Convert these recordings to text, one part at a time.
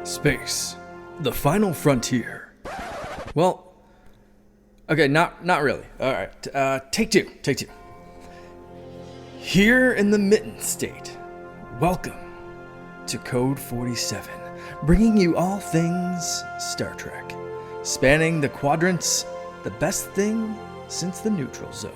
Space, the final frontier. Well, okay, not really. All right, take two. Here in the Mitten State, welcome to Code 47, bringing you all things Star Trek, spanning the quadrants, the best thing since the neutral zone.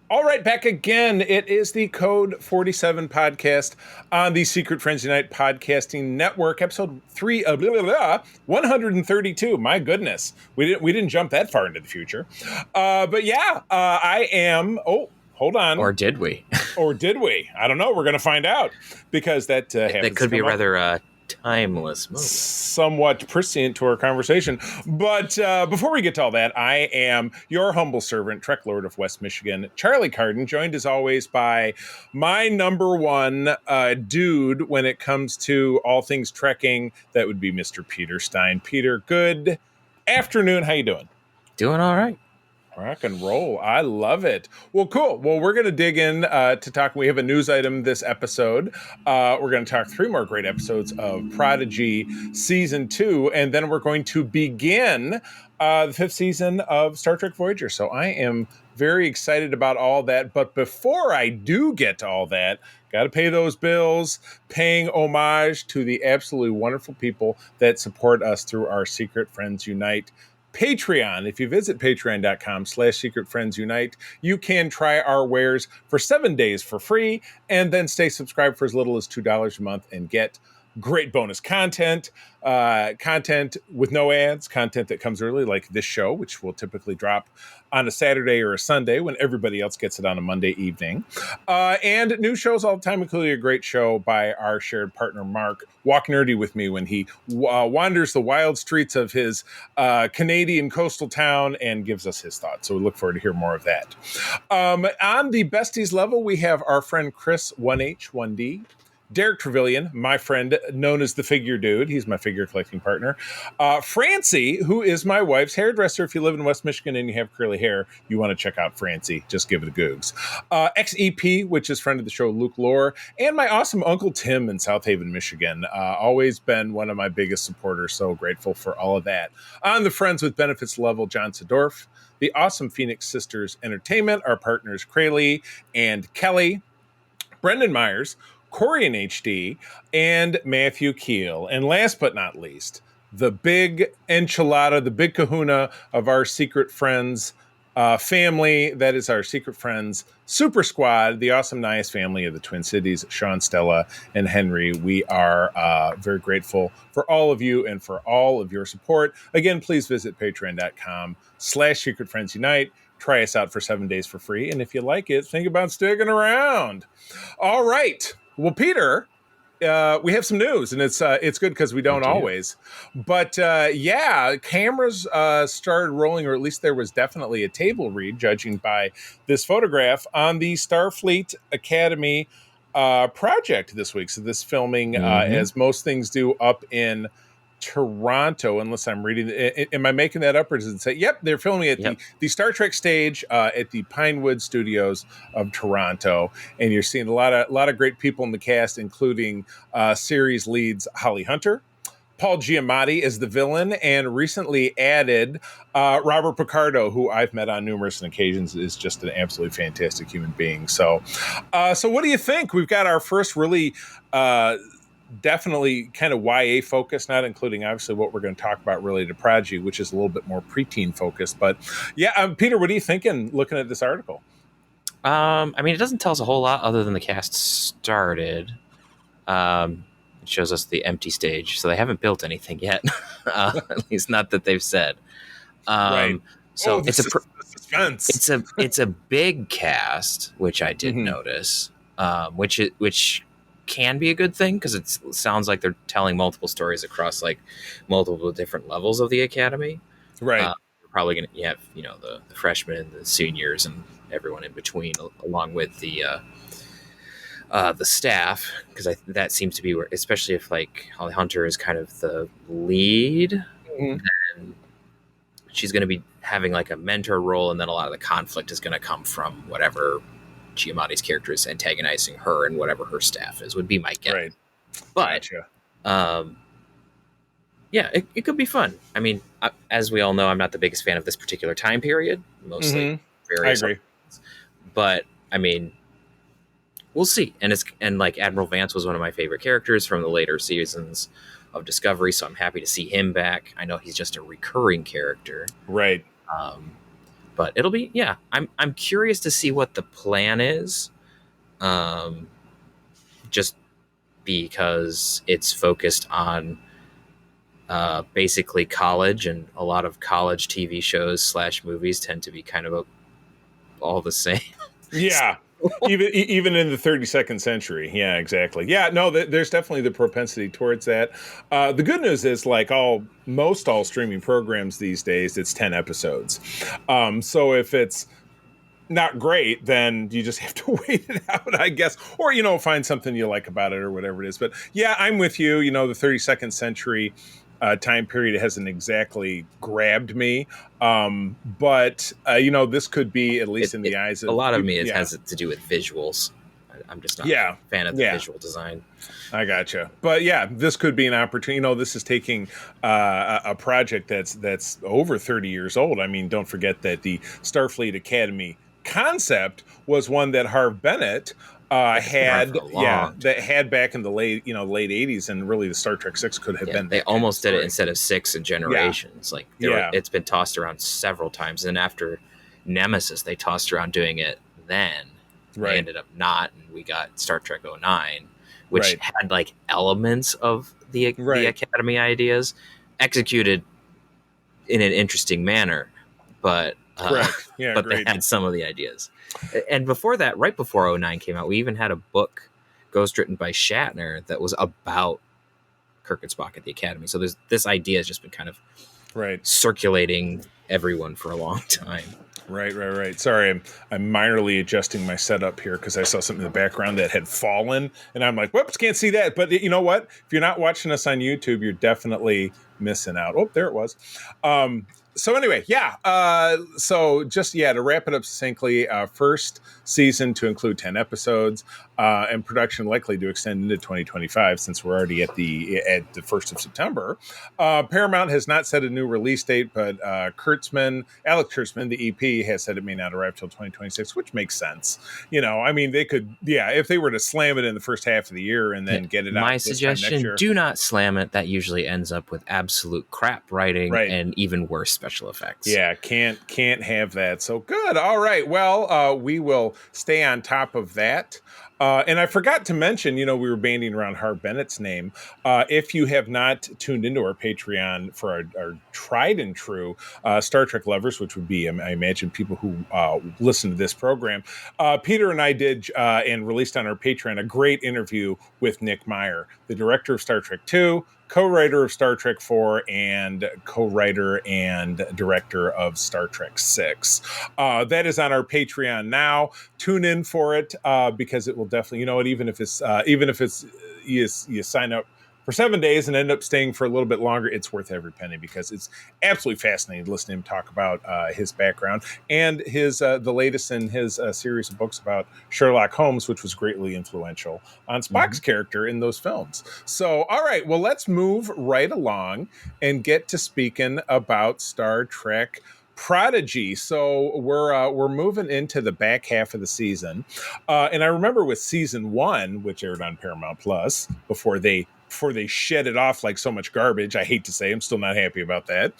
All right, back again. It is the Code 47 podcast on the Secret Friends Unite podcasting network, episode 132. My goodness, we didn't jump that far into the future, but yeah, I am. Oh, hold on. Or did we? Or did we? I don't know. We're going to find out because that could be rather timeless movie. Somewhat prescient to our conversation. But before we get to all that, I am your humble servant, Trek Lord of West Michigan, Charlie Carden, joined as always by my number one dude when it comes to all things trekking. That would be Mr. Peter Stein. Peter, good afternoon. How you doing? Doing all right. Rock and roll. I love it. Well, cool. Well, we're going to dig in to talk. We have a news item this episode. We're going to talk 3 more great episodes of Prodigy Season 2, and then we're going to begin the 5th season of Star Trek Voyager. So I am very excited about all that. But before I do get to all that, got to pay those bills, paying homage to the absolutely wonderful people that support us through our Secret Friends Unite Patreon. If you visit patreon.com/secretfriendsunite, you can try our wares for 7 days for free and then stay subscribed for as little as $2 a month and get great bonus content, content with no ads, content that comes early like this show, which will typically drop on a Saturday or a Sunday when everybody else gets it on a Monday evening. And new shows all the time, including a great show by our shared partner, Mark, Walk Nerdy with me when he wanders the wild streets of his Canadian coastal town and gives us his thoughts. So we look forward to hear more of that. On the besties level, we have our friend Chris 1H1D, Derek Trevelyan, my friend, known as the Figure Dude. He's my figure collecting partner. Francie, who is my wife's hairdresser. If you live in West Michigan and you have curly hair, you want to check out Francie. Just give it a googs. XEP, which is friend of the show, Luke Lore, and my awesome Uncle Tim in South Haven, Michigan. Always been one of my biggest supporters. So grateful for all of that. On the Friends with Benefits level, John Sedorf. The awesome Phoenix Sisters Entertainment, our partners, Krayley and Kelly. Brendan Myers, Corey in HD, and Matthew Keel. And last but not least, the big enchilada, the big kahuna of our Secret Friends family. That is our Secret Friends Super Squad, the awesome, nice family of the Twin Cities, Sean, Stella, and Henry. We are very grateful for all of you and for all of your support. Again, please visit patreon.com/secretfriendsunite. Try us out for 7 days for free. And if you like it, think about sticking around. All right. Well, Peter, we have some news, and it's good because we don't always. But yeah, cameras started rolling, or at least there was definitely a table read, judging by this photograph, on the Starfleet Academy project this week. So this filming, as most things do, up in Toronto, unless I'm reading. Am I making that up, or does it say? Yep, they're filming at the Star Trek stage at the Pinewood Studios of Toronto, and you're seeing a lot of great people in the cast, including series leads Holly Hunter, Paul Giamatti as the villain, and recently added Robert Picardo, who I've met on numerous occasions, is just an absolutely fantastic human being. So what do you think? We've got our first really. Definitely kind of YA focused, not including obviously what we're going to talk about related to Prodigy, which is a little bit more preteen focused. But yeah, Peter, what are you thinking looking at this article? I mean, it doesn't tell us a whole lot other than the cast started. It shows us the empty stage, so they haven't built anything yet. At least not that they've said. Right. So it's suspense. It's a big cast, which I did notice. Which can be a good thing because it sounds like they're telling multiple stories across like multiple different levels of the academy. Right. We're probably going to have the freshmen, the seniors, and everyone in between, along with the staff, because that seems to be where, especially if like Holly Hunter is kind of the lead, and she's going to be having like a mentor role, and then a lot of the conflict is going to come from whatever Giamatti's character is antagonizing her and whatever her staff is, would be my guess. Right. But Gotcha. yeah, it could be fun. I mean, as we all know, I'm not the biggest fan of this particular time period, mostly I various agree. but I mean, we'll see. And like Admiral Vance was one of my favorite characters from the later seasons of Discovery, so I'm happy to see him back. I know he's just a recurring character, Right. but it'll be I'm curious to see what the plan is, just because it's focused on basically college, and a lot of college TV shows / movies tend to be kind of all the same. Yeah. even in the 32nd century. Yeah, exactly. Yeah, no, there's definitely the propensity towards that. The good news is, like most all streaming programs these days, it's 10 episodes. So if it's not great, then you just have to wait it out, I guess, or find something you like about it or whatever it is. But yeah, I'm with you. The 32nd century time period hasn't exactly grabbed me, but this could be, at least in the eyes of a lot of me, it has to do with visuals. I'm just not a fan of the visual design. I gotcha. But yeah, this could be an opportunity. This is taking a project that's over 30 years old. I mean, don't forget that the Starfleet Academy concept was one that Harv Bennett had back in the late 80s, and really the Star Trek 6 could have been. They almost did it instead of 6 in Generations. It's been tossed around several times, and after Nemesis, they tossed around doing it then. They ended up not, and we got Star Trek 09, which had like elements of the Academy ideas executed in an interesting manner, but but they had some of the ideas. And before that, right before 09 came out, we even had a book ghostwritten by Shatner that was about Kirk and Spock at the Academy. So this idea has just been kind of circulating everyone for a long time. Right. Sorry, I'm minorly adjusting my setup here because I saw something in the background that had fallen, and I'm like, whoops, can't see that. But you know what? If you're not watching us on YouTube, you're definitely missing out. Oh, there it was. So anyway, so just to wrap it up succinctly, first season to include 10 episodes, and production likely to extend into 2025 since we're already at the 1st of September. Paramount has not set a new release date, but Alex Kurtzman, the EP, has said it may not arrive till 2026, which makes sense. I mean, they could, if they were to slam it in the first half of the year and then get it out. My suggestion: do not slam it. That usually ends up with absolute crap writing and even worse special effects. Yeah, can't have that. So good. All right. Well, we will stay on top of that. And I forgot to mention, we were banding around Harv Bennett's name. If you have not tuned into our Patreon for our tried and true Star Trek lovers, which would be, I imagine, people who listen to this program, Peter and I did and released on our Patreon a great interview with Nick Meyer, the director of Star Trek II, co-writer of Star Trek 4, and co-writer and director of Star Trek 6. That is on our Patreon now. Tune in for it because it will definitely, even if it's you sign up for 7 days and end up staying for a little bit longer, it's worth every penny because it's absolutely fascinating to listen to him talk about his background and his the latest in his series of books about Sherlock Holmes, which was greatly influential on Spock's character in those films. So, all right, well, let's move right along and get to speaking about Star Trek Prodigy. So we're moving into the back half of the season, and I remember with season 1, which aired on Paramount Plus before they shed it off like so much garbage. I hate to say, I'm still not happy about that.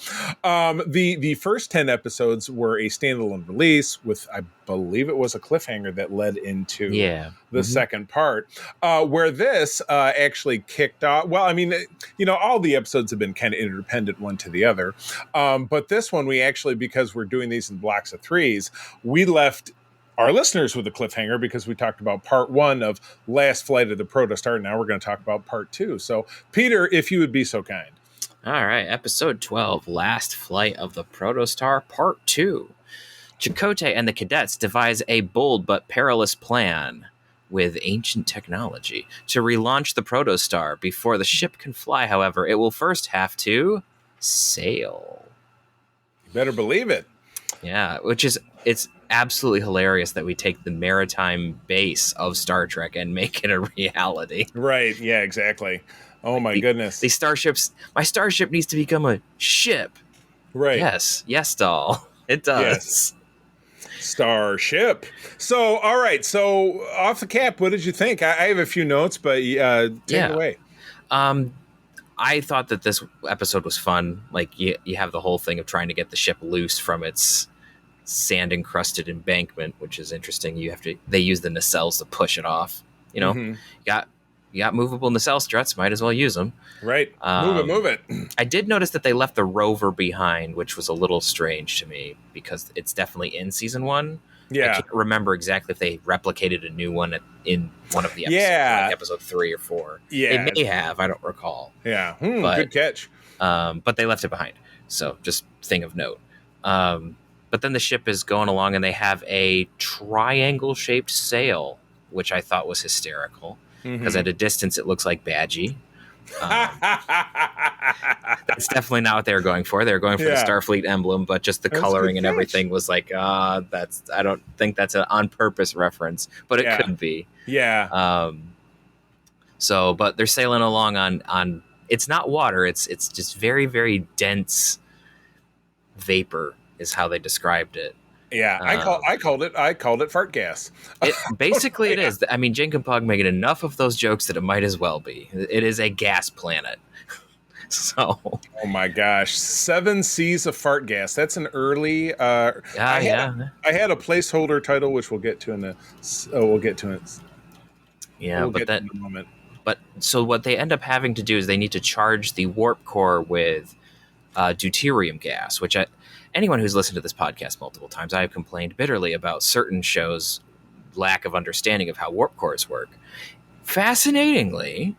The first 10 episodes were a standalone release with, I believe it was a cliffhanger that led into the second part, where this actually kicked off. Well, I mean, all the episodes have been kind of interdependent one to the other. But this one, we actually, because we're doing these in blocks of 3s, we left our listeners with a cliffhanger because we talked about part 1 of Last Flight of the Protostar. Now we're going to talk about part 2. So, Peter, if you would be so kind. All right, episode 12, Last Flight of the Protostar, part 2. Chakotay and the cadets devise a bold but perilous plan with ancient technology to relaunch the Protostar. Before the ship can fly, however, it will first have to sail. You better believe it. Yeah, it's absolutely hilarious that we take the maritime base of Star Trek and make it a reality. Right. Yeah, exactly. Oh Like my goodness. these starships, my starship needs to become a ship. Right. Yes, doll. It Yes. does. Starship. So, all right. So, off the cap, what did you think? I have a few notes, but take it away. I thought that this episode was fun. Like you have the whole thing of trying to get the ship loose from its sand encrusted embankment, which is interesting. They use the nacelles to push it off. You know, Mhm. you got movable nacelle struts. Might as well use them. Right. Move it. I did notice that they left the rover behind, which was a little strange to me because it's definitely in season 1. I Yeah. can't remember exactly if they replicated a new one in one of the episodes, Yeah. like episode 3 or 4. Yeah. They may have. I don't recall. Yeah. But- Good catch. But they left it behind. So just thing of note. But then the ship is going along and they have a triangle-shaped sail, which I thought was hysterical because at a distance it looks like Badgie. That's definitely not what they were going for. They were going for the Starfleet emblem, but just the That's coloring good and catch. everything was like, I don't think that's an on-purpose reference, but it could be. Yeah. But they're sailing along on it's not water, it's just very, very dense vapor is how they described it. Yeah. I called it fart gas. It is. I mean, Jake and Pug making enough of those jokes that it might as well be. It is a gas planet. So, oh my gosh, 7 C's of fart gas. That's an early. I had a placeholder title, which we'll get to in it. Yeah, we'll but get to in a moment. But so what they end up having to do is they need to charge the warp core with deuterium gas, which anyone who's listened to this podcast multiple times, I have complained bitterly about certain shows' lack of understanding of how warp cores work. Fascinatingly,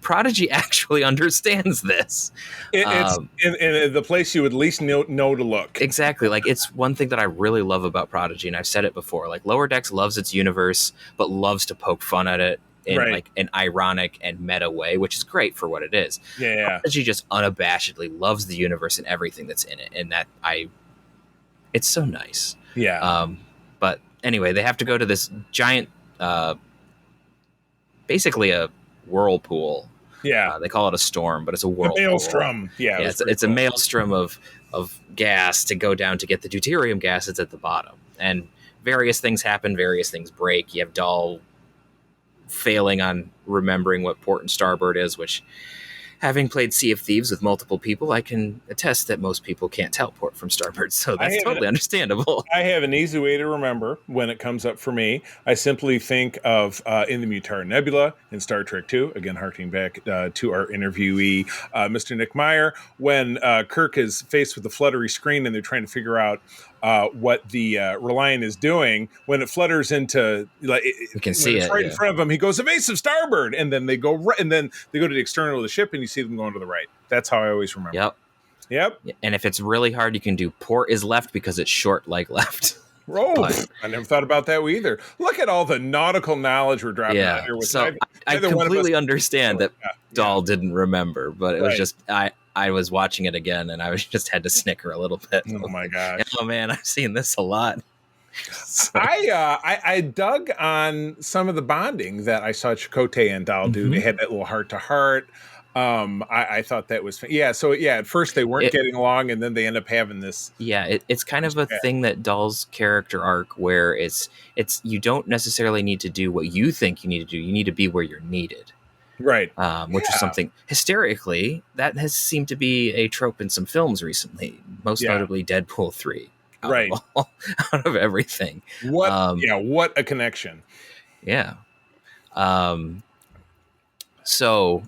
Prodigy actually understands this. It's in the place you would least know to look. Exactly. Like, it's one thing that I really love about Prodigy, and I've said it before. Like, Lower Decks loves its universe, but loves to poke fun at it in like an ironic and meta way, which is great for what it is. Yeah. Prodigy just unabashedly loves the universe and everything that's in it, and it's so nice. Yeah. But anyway, they have to go to this giant, basically a whirlpool. Yeah. They call it a storm, but it's a whirlpool. Maelstrom. Yeah. It's a maelstrom of gas to go down to get the deuterium gas that's at the bottom. And various things happen, various things break. You have Dahl failing on remembering what port and starboard is, which, having played Sea of Thieves with multiple people, I can attest that most people can't tell port from starboard, so that's totally understandable. I have an easy way to remember when it comes up for me. I simply think of in the Mutar Nebula in Star Trek II, again harking back to our interviewee, Mr. Nick Meyer, when Kirk is faced with a fluttery screen and they're trying to figure out what the Reliant is doing. When it flutters into, like, you can see it right in front of him, he goes evasive starboard, and then they go right, and then they go to the external of the ship, and you see them going to the right. That's how I always remember. Yep. And if it's really hard, you can do port is left because it's short like left. I never thought about that either. Look at all the nautical knowledge we're dropping out here. So I completely understand that Dahl didn't remember, but it was just I was watching it again and I just had to snicker a little bit. Oh my gosh! Oh man, I've seen this a lot. So. I dug on some of the bonding that I saw Chakotay and Dahl do. They had that little heart to heart. I thought that was So at first they weren't getting along, and then they end up having this. Yeah, it's kind of a thing that Dahl's character arc where it's you don't necessarily need to do what you think you need to do. You need to be where you're needed. Right. Which is something hysterically that has seemed to be a trope in some films recently, most notably Deadpool 3. Right. Out of everything. What a connection. Yeah. So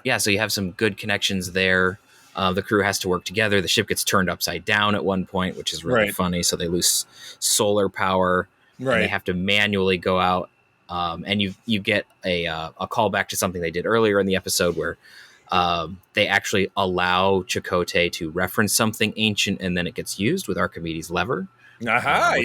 you have some good connections there. The crew has to work together. The ship gets turned upside down at one point, which is really funny. So they lose solar power. Right. And they have to manually go out. And you get a callback to something they did earlier in the episode where they actually allow Chakotay to reference something ancient, and then it gets used with Archimedes' lever, which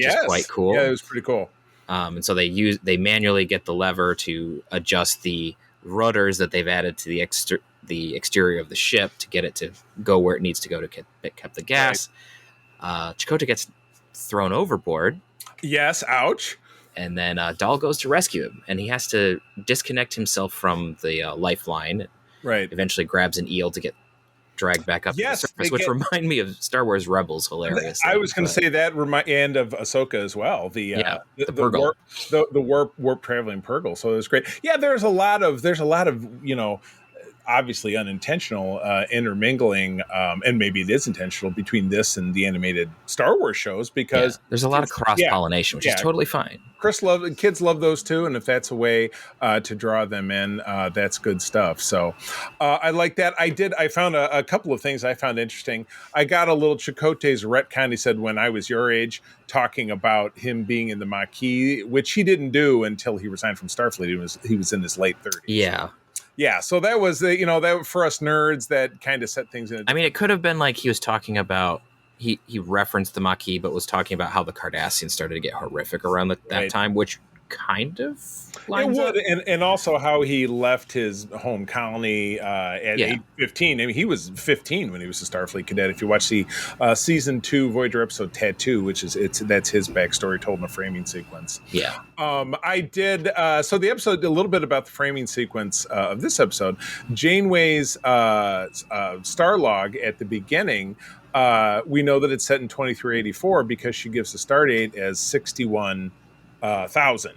is quite cool. Yeah, it was pretty cool. And so they manually get the lever to adjust the rudders that they've added to the exterior of the ship to get it to go where it needs to go to pick up the gas. Chakotay gets thrown overboard, Yes, ouch. and then Dahl goes to rescue him, and he has to disconnect himself from the lifeline. Right. Eventually grabs an eel to get dragged back up to the Yes, surface, which remind me of Star Wars Rebels hilariously. I was going to say that and of Ahsoka as well. The Purgle. warp traveling Purgle. So it was great. Yeah, there's a lot of obviously unintentional intermingling, and maybe it is intentional between this and the animated Star Wars shows because there's a lot of cross pollination, which is totally fine. Kids love those too, and if that's a way to draw them in, that's good stuff. So I like that. I found a couple of things I found interesting. I got a little Chakotay's retcon. He said when I was your age, talking about him being in the Maquis, which he didn't do until he resigned from Starfleet. He was in his late 30s. Yeah. Yeah, so that was that for us nerds that kind of set things in. I mean, it could have been like he was talking about he referenced the Maquis, but was talking about how the Cardassians started to get horrific around that time, which kind of lines up. And also how he left his home colony at age 15. I mean, he was 15 when he was a Starfleet cadet. If you watch the season 2 Voyager episode Tattoo, which is that's his backstory told in a framing sequence. Yeah. I did so the episode a little bit about the framing sequence of this episode. Janeway's star log at the beginning. We know that it's set in 2384 because she gives the star date as 61,000.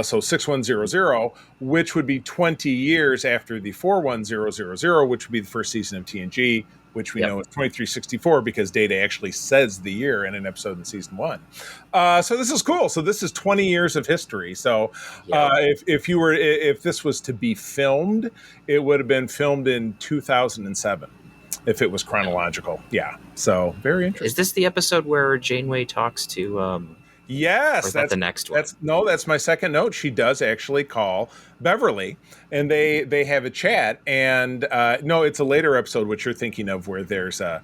So 6100, which would be 20 years after the 41000, which would be the first season of TNG, which we know is 2364 because Data actually says the year in an episode in season 1. So this is cool. So this is 20 years of history. So if this was to be filmed, it would have been filmed in 2007. If it was chronological. Yeah. So very interesting. Is this the episode where Janeway talks to yes, that's the next one. That's my second note. She does actually call Beverly, and they have a chat. And no, it's a later episode, which you're thinking of, where there's a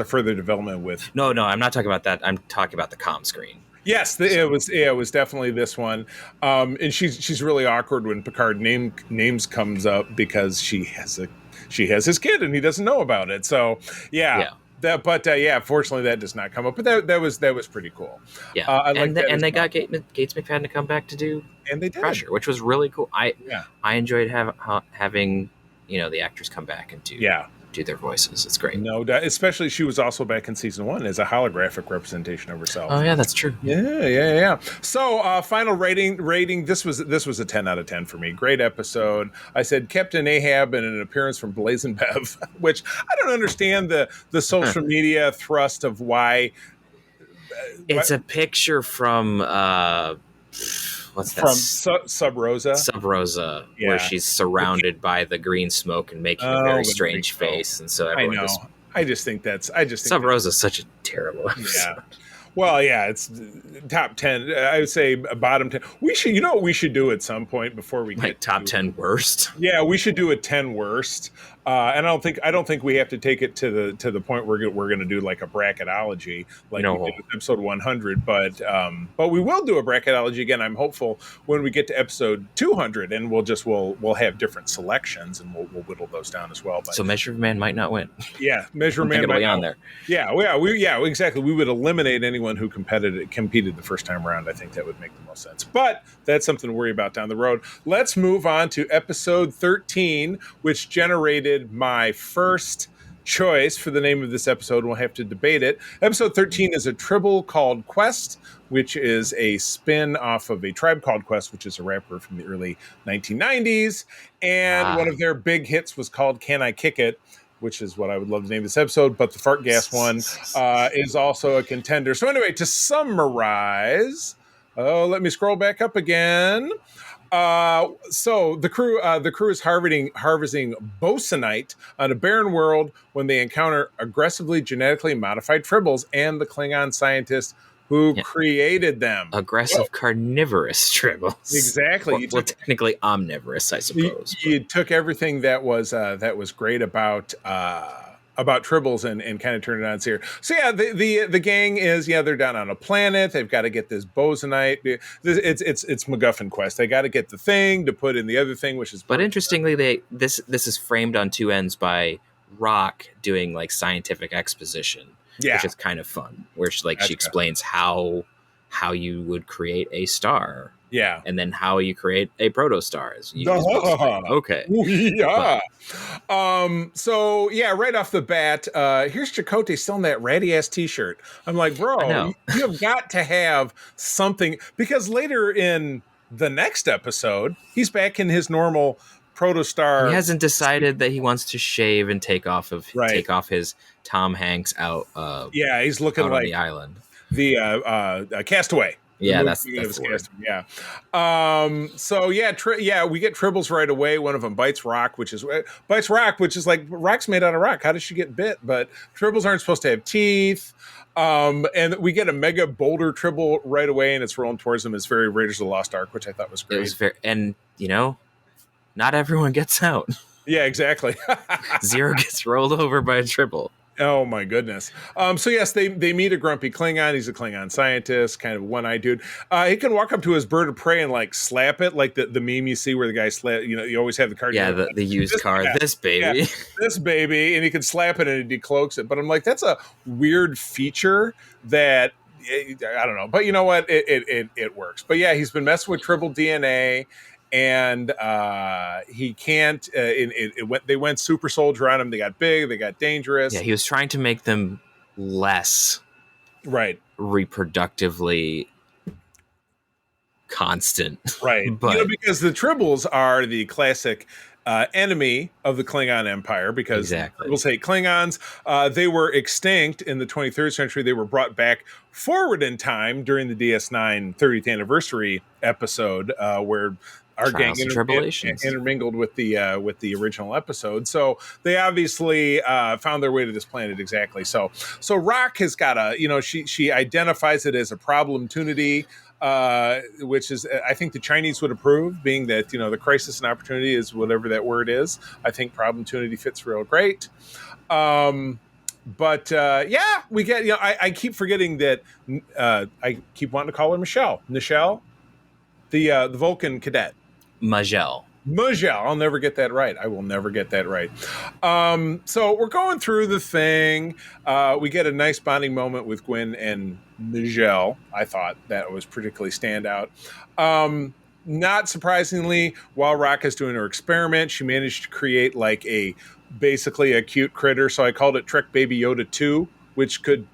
further development with. No, I'm not talking about that. I'm talking about the comm screen. Yes, it was definitely this one, and she's really awkward when Picard names comes up because she has his kid and he doesn't know about it. So fortunately that does not come up. But that was pretty cool. Yeah, and they got Gates McFadden to come back to do and they did Pressure, which was really cool. I enjoyed having the actors come back and do their voices. It's great. No doubt, especially she was also back in season 1 as a holographic representation of herself. Oh yeah, that's true. Yeah. So final rating. This was a 10 out of 10 for me. Great episode. I said Captain Ahab and an appearance from Blazin' Bev, which I don't understand the social media thrust of why. It's a picture from what's that? From Sub Rosa. Sub Rosa, where she's surrounded by the green smoke and making a very strange face, and so everyone I just think Sub Rosa is such a terrible episode. Yeah. Well, yeah, it's top 10. I would say bottom 10. We should, what we should do at some point before we get top 10 worst. Yeah, we should do a 10 worst. And I don't think we have to take it to the point where we're going to do like a bracketology we did with episode 100. But we will do a bracketology again. I'm hopeful when we get to episode 200, and we'll have different selections and we'll whittle those down as well. But, so Measure of Man might not win. Yeah, Measure of Man might not on there. Yeah, exactly. We would eliminate anyone who competed the first time around. I think that would make the most sense. But that's something to worry about down the road. Let's move on to episode 13, which generated my first choice for the name of this episode. We'll have to debate it. Episode 13 is a tribble called Quest, which is a spin off of a Tribe Called Quest, which is a rapper from the early 1990s. And one of their big hits was called Can I Kick It?, which is what I would love to name this episode. But the fart gas one is also a contender. So anyway, to summarize, let me scroll back up again. So the crew is harvesting bosunite on a barren world when they encounter aggressively genetically modified tribbles and the Klingon scientist who created them. Aggressive carnivorous tribbles. Exactly. Well, technically omnivorous, I suppose. You took everything that was great about tribbles and kind of turned it on here. So yeah, the gang is they're down on a planet. They've got to get this bosunite. It's MacGuffin quest. They got to get the thing to put in the other thing, which is. But interestingly, this is framed on two ends by Rock doing like scientific exposition. Yeah. which is kind of fun. Where she Gotcha. explains how you would create a star. Yeah. And then how you create a protostar. Okay. Yeah. So yeah, right off the bat, here's Chakotay still in that ratty ass t-shirt. I'm like, bro, you have got to have something, because later in the next episode, he's back in his normal protostar. He hasn't decided that he wants to shave and take off his Tom Hanks out. Yeah, he's looking like on the island. The Castaway. Yeah, that's the word. Yeah. So yeah, we get tribbles right away. One of them bites Rock, which is like, Rock's made out of rock. How does she get bit? But tribbles aren't supposed to have teeth. And we get a mega boulder tribble right away, and it's rolling towards them. It's very Raiders of the Lost Ark, which I thought was great. It was and not everyone gets out. Yeah, exactly. Zero gets rolled over by a tribble. Oh my goodness. So yes, they meet a grumpy Klingon. He's a Klingon scientist, kind of one-eyed dude. He can walk up to his bird of prey and like slap it, like the meme you see where the guy slap. You always have the card. Yeah, the used car. Yeah, this baby. Yeah, this baby, and he can slap it and it decloaks it. But I'm like, that's a weird feature that I don't know. But you know what? It works. But yeah, he's been messing with tribble DNA. And he can't. They went super soldier on him. They got big. They got dangerous. Yeah, he was trying to make them less reproductively constant. Right. But because the tribbles are the classic enemy of the Klingon Empire, because tribbles hate Klingons. They were extinct in the 23rd century. They were brought back forward in time during the DS9 30th anniversary episode, where our gang intermingled with the original episode. So they obviously found their way to this planet. Exactly. So Rock has got she identifies it as a problemtunity, which is, I think the Chinese would approve, being that, the crisis and opportunity is whatever that word is. I think problemtunity fits real great. But we get, I keep forgetting that, I keep wanting to call her Nichelle, the Vulcan cadet. Majel. I'll never get that right. I will never get that right. So we're going through the thing. We get a nice bonding moment with Gwyn and Majel. I thought that was particularly standout. Not surprisingly, while Rock is doing her experiment, she managed to create basically a cute critter. So I called it Trek Baby Yoda 2, which could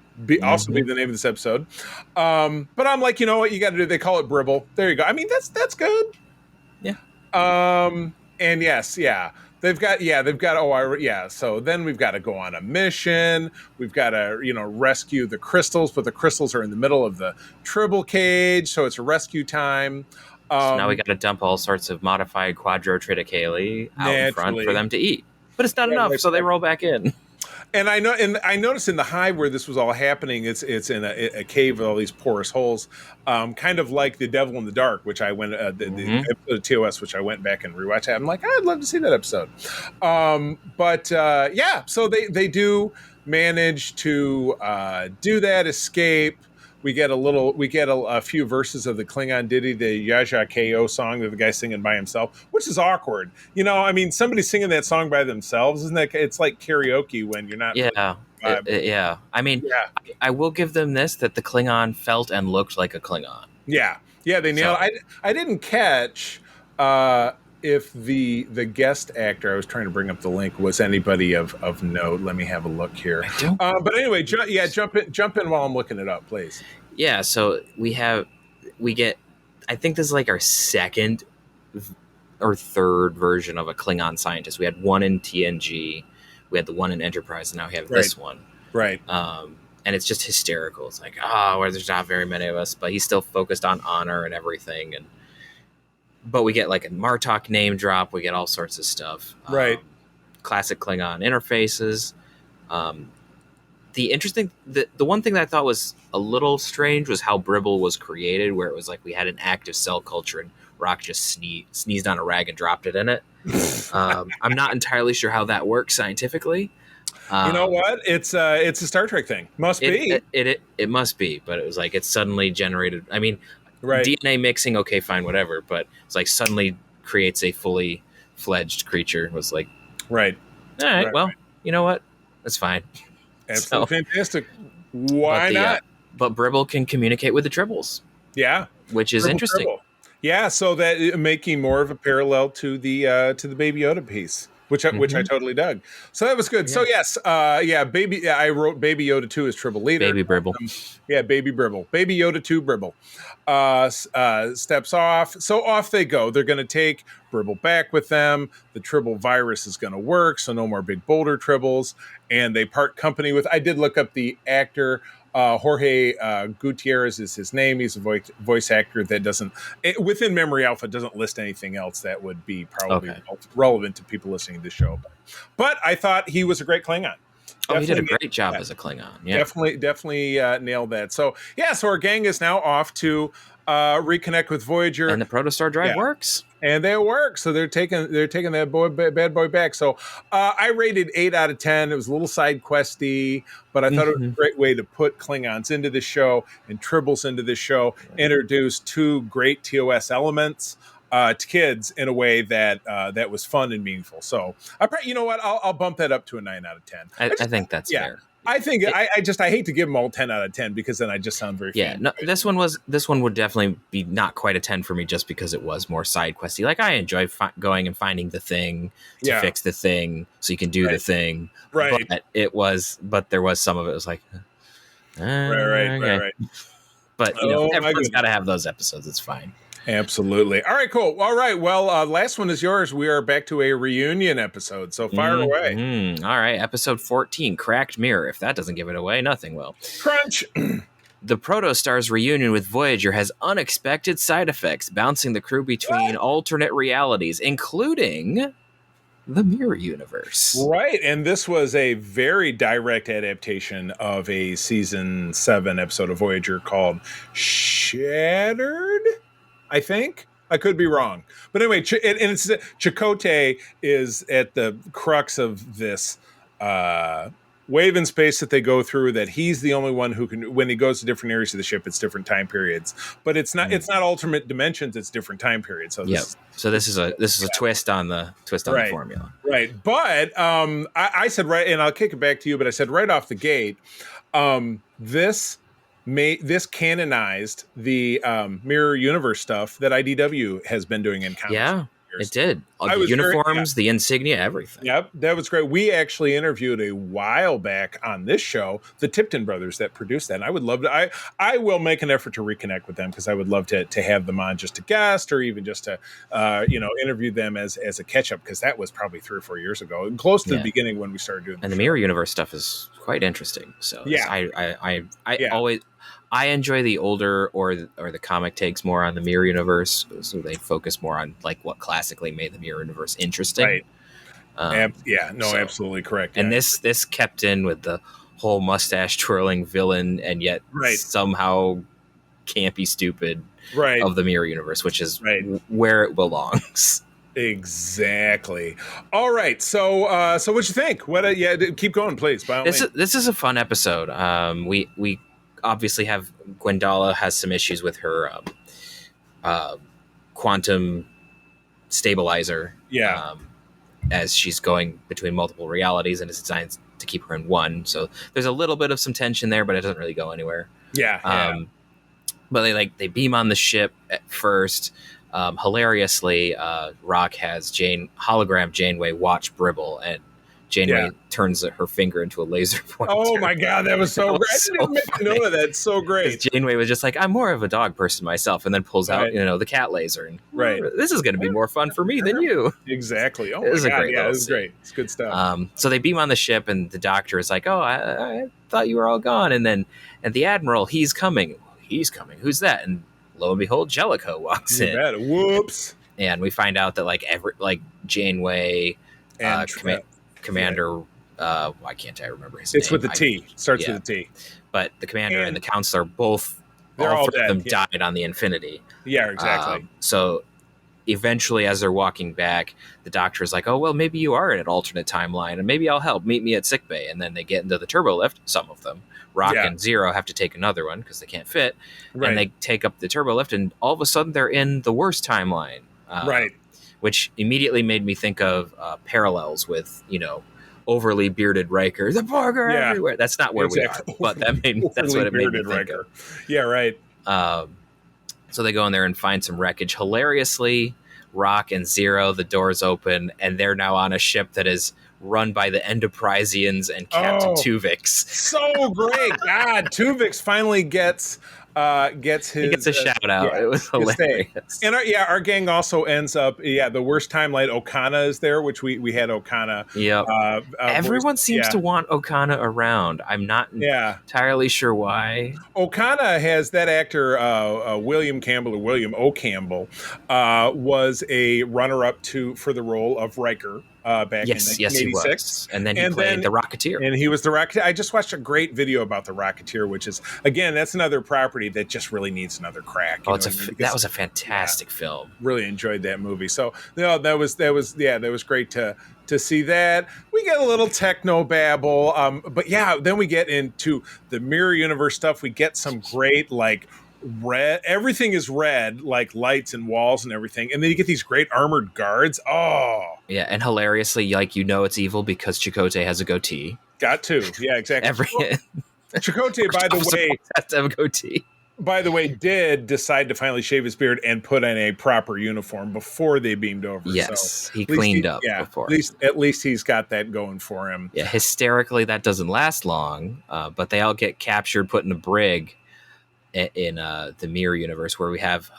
also be the name of this episode. But I'm like, you know what you got to do? They call it Bribble. There you go. I mean, that's good. Yeah. And yes, yeah. They've got. So then we've got to go on a mission. We've got to, rescue the crystals, but the crystals are in the middle of the tribble cage, so it's a rescue time. So now we got to dump all sorts of modified quadrotriticale out in front for them to eat. But it's not enough, so they roll back in. And I noticed in the hive where this was all happening, it's in a cave with all these porous holes, kind of like The Devil in the Dark, which I went the episode of TOS, which I went back and rewatched. I'm like, I'd love to see that episode. So they do manage to do that, escape. We get a few verses of the Klingon ditty, the Yaja Ko song that the guy's singing by himself, which is awkward. Somebody singing that song by themselves, isn't that? It's like karaoke when you're not. Yeah, I mean, I will give them this, that the Klingon felt and looked like a Klingon. Yeah, they nailed it. I didn't catch if the guest actor, I was trying to bring up the link, was anybody of note. Let me have a look here. But anyway, jump in while I'm looking it up, please. Yeah, so we get, I think this is like our second or third version of a Klingon scientist. We had one in TNG, we had the one in Enterprise, and now we have this one. Right. And it's just hysterical. It's like, where there's not very many of us, but he's still focused on honor and everything. But we get like a Martok name drop. We get all sorts of stuff. Right. Classic Klingon interfaces. The one thing that I thought was a little strange was how Bribble was created, where it was like we had an active cell culture and Rock just sneezed on a rag and dropped it in it. I'm not entirely sure how that works scientifically. You know what? It's a Star Trek thing. Must be. It must be, but it was like it suddenly generated. I mean, right. DNA mixing, okay, fine, whatever. But it's like suddenly creates a fully fledged creature. It was like, right. All right. Well, you know what? That's fine. Absolutely fantastic. But Why not? But Bribble can communicate with the tribbles, Yeah, which is interesting. Tribble. Yeah, so that making more of a parallel to the Baby Yoda piece, which I totally dug. So that was good. Yeah. So yes, I wrote Baby Yoda 2 as Tribble leader. Baby Bribble. Baby Bribble. Baby Yoda 2 Bribble. Steps off. So off they go. They're going to take Bribble back with them. The Tribble virus is going to work, so no more big boulder Tribbles. And they part company with, I did look up the actor, Jorge Gutierrez is his name. He's a voice actor that doesn't, within Memory Alpha, doesn't list anything else that would be probably relevant to people listening to the show. But I thought he was a great Klingon. He did a great job as a Klingon. Yeah, definitely nailed that. So so our gang is now off to reconnect with Voyager, and the Protostar drive works. And they work, so they're taking that bad boy back. So I rated 8 out of 10. It was a little side questy, but I thought it was a great way to put Klingons into the show and Tribbles into the show. Introduce 2 great TOS elements to kids in a way that that was fun and meaningful. So you know what? I'll bump that up to a 9 out of 10. I think that's fair. I think I hate to give them all 10 out of 10 because then I just sound very no, this one would definitely be not quite a 10 for me just because it was more side questy. Like I enjoy going and finding the thing to fix the thing so you can do the thing. Right. But there was some of it was like right. But everyone's got to have those episodes. It's fine. Absolutely. All right, cool. All right. Well, last one is yours. We are back to a reunion episode. So fire away. All right. Episode 14, Cracked Mirror. If that doesn't give it away, nothing will. Crunch. The Protostar's reunion with Voyager has unexpected side effects, bouncing the crew between alternate realities, including the Mirror Universe. Right. And this was a very direct adaptation of a season 7 episode of Voyager called Shattered, I think. I could be wrong. But anyway, Chakotay is at the crux of this wave in space that they go through, that he's the only one who can, when he goes to different areas of the ship, it's different time periods. But it's not alternate dimensions, it's different time periods. So this is a twist on the formula. Right. But I said, right, and I'll kick it back to you, but I said right off the gate, this canonized the Mirror Universe stuff that IDW has been doing in comics. Yeah, it did. The uniforms, the insignia, everything. Yep, that was great. We actually interviewed a while back on this show the Tipton brothers that produced that. And I would love to. I will make an effort to reconnect with them because I would love to have them on just to guest or even just to interview them as a catch up, because that was probably 3 or 4 years ago, close to the beginning when we started doing. And the Mirror Universe stuff is quite interesting. So I enjoy the older or the comic takes more on the Mirror Universe, so they focus more on like what classically made the Mirror Universe interesting. Right. Absolutely correct. And this kept in with the whole mustache twirling villain and yet somehow campy stupid of the Mirror Universe, which is where it belongs. Exactly. All right. So what you think? Keep going, please. By all means. This is a fun episode. We obviously have Gwendala has some issues with her quantum stabilizer. Yeah. As she's going between multiple realities and it's designed to keep her in one. So there's a little bit of some tension there, but it doesn't really go anywhere. Yeah. But they beam on the ship at first. Hilariously, Rock has hologram Janeway watch Bribble, and Janeway turns her finger into a laser pointer. Oh my God, that was so great. I didn't even make a note of that. It's so great. Janeway was just like, I'm more of a dog person myself, and then pulls out, the cat laser. And this is going to be more fun for me than you. Exactly. Oh, it was a great it was great. It's good stuff. So they beam on the ship, and the doctor is like, oh, I thought you were all gone. And the Admiral, he's coming. He's coming. Who's that? And lo and behold, Jellicoe walks in. Whoops. And we find out that Janeway and Commander, why can't I remember his name? It's with the T. Starts with a T. But the Commander and the Counselor both, all three of them died on the Infinity. Yeah, exactly. So eventually, as they're walking back, the Doctor is like, oh, well, maybe you are in an alternate timeline, and maybe I'll help. Meet me at sickbay. And then they get into the turbo lift, some of them. Rock and Zero have to take another one because they can't fit. And they take up the turbo lift, and all of a sudden they're in the worst timeline. Which immediately made me think of parallels with, overly bearded Riker. The Borg are everywhere. That's not where we are, but that's what it made me think of. Yeah, right. So they go in there and find some wreckage. Hilariously, Rock and Zero, the doors open, and they're now on a ship that is run by the Enterprisians and Captain Tuvix. So great. God, Tuvix finally gets his... He gets a shout out. It was hilarious. And our gang also ends up, the worst timeline, Okana is there, which we had Okana. Yep. Everyone seems to want Okana around. I'm not entirely sure why. Okana has that actor, William Campbell, or William O. Campbell, was a runner-up for the role of Riker. Back in 1986. Yes, he was. And then he played the Rocketeer. And he was the Rocketeer. I just watched a great video about the Rocketeer, which is, again, that's another property that just really needs another crack. That was a fantastic film. Really enjoyed that movie. So that was great to see that. We get a little techno babble, but then we get into the mirror universe stuff. We get some great red, everything is red, like lights and walls and everything, and then you get these great armored guards. And hilariously, it's evil because Chakotay has a goatee. Got to, exactly. Chakotay, by the way, has to have a goatee. By the way, did decide to finally shave his beard and put on a proper uniform before they beamed over. Yes, so he cleaned up before. At least he's got that going for him. Yeah, hysterically, that doesn't last long, but they all get captured, put in a brig in the mirror universe, where we have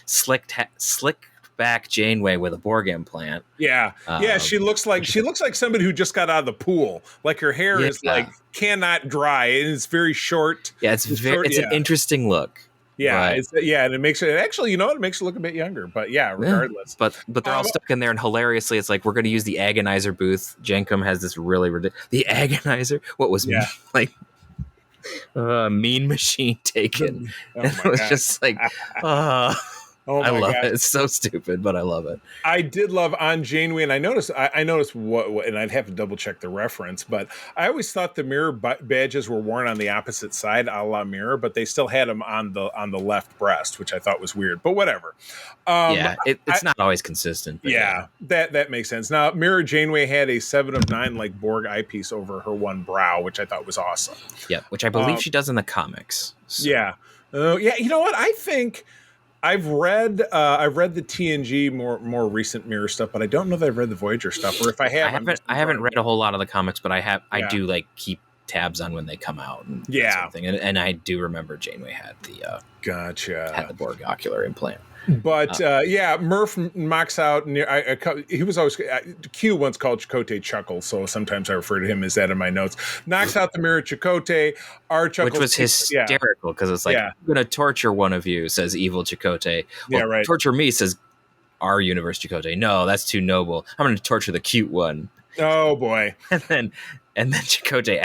slicked back Janeway with a Borg implant. She looks like somebody who just got out of the pool. Like her hair is cannot dry, and it's very short. It's an interesting look. And it makes it actually, it makes it look a bit younger. But regardless. But they're all stuck in there, and hilariously, it's like, we're going to use the agonizer booth. Jenkum has this really ridiculous. The agonizer. What was Mean Machine taken. It was just like, I love it. It's so stupid, but I love it. I did love on Janeway, and I noticed what, and I'd have to double check the reference, but I always thought the mirror badges were worn on the opposite side, a la mirror, but they still had them on the left breast, which I thought was weird, but whatever. It's not always consistent. That makes sense. Now, Mirror Janeway had a 7 of 9 like Borg eyepiece over her one brow, which I thought was awesome. Yeah, which I believe she does in the comics. So. You know what? I think I've read the TNG more recent Mirror stuff, but I don't know that I've read the Voyager stuff. Or if I haven't read a whole lot of the comics, but I do keep tabs on when they come out. And something. And I do remember Janeway had the Borg ocular implant. But Murph knocks out. He was always Q once called Chakotay Chuckle, so sometimes I refer to him as that in my notes. Knocks out the mirror Chakotay. Which was hysterical because it's like, I'm going to torture one of you, says evil Chakotay. Torture me, says our universe Chakotay. No, that's too noble. I'm going to torture the cute one. Oh boy! And then Chakotay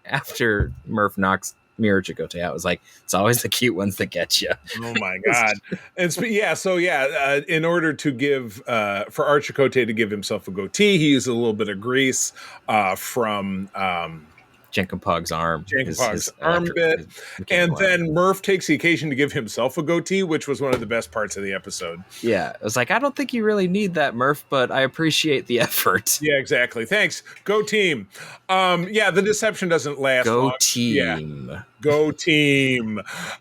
after Murph knocks Mirror Chakotay out, was like, it's always the cute ones that get you. Oh my god! In order to give for our Chakotay to give himself a goatee, he used a little bit of grease from Jenkum Pug's arm. His armpit. And then Murph takes the occasion to give himself a goatee, which was one of the best parts of the episode. Yeah. It was like, I don't think you really need that, Murph, but I appreciate the effort. Yeah, exactly. Thanks. Go team. The deception doesn't last long. Team. Yeah. Go team.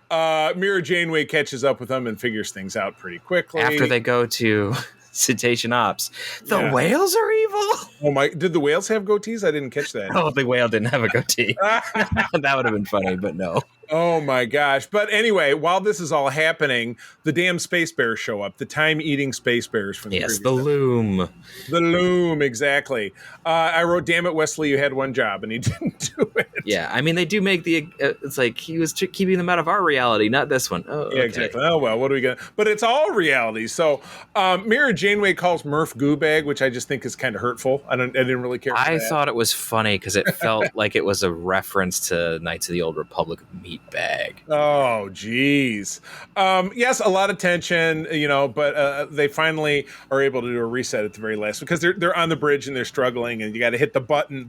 Mirror Janeway catches up with them and figures things out pretty quickly. After they go to Cetacean Ops. The whales are evil? Oh my, did the whales have goatees? I didn't catch that. Oh, the whale didn't have a goatee. That would have been funny, but no. Oh my gosh. But anyway, while this is all happening, the damn space bears show up. The time-eating space bears from the the loom. The loom, exactly. I wrote, damn it, Wesley, you had one job, and he didn't do it. Yeah, I mean, they do make it's like he was keeping them out of our reality, not this one. Oh, okay. Yeah, exactly. Oh, well, what are we going to... But it's all reality. So Mirror Janeway calls Murph Goobag, which I just think is kind of hurtful. I didn't really care for that. I thought it was funny because it felt like it was a reference to Knights of the Old Republic meat bag. Oh, geez. Yes, a lot of tension, but they finally are able to do a reset at the very last because they're on the bridge and they're struggling and you got to hit the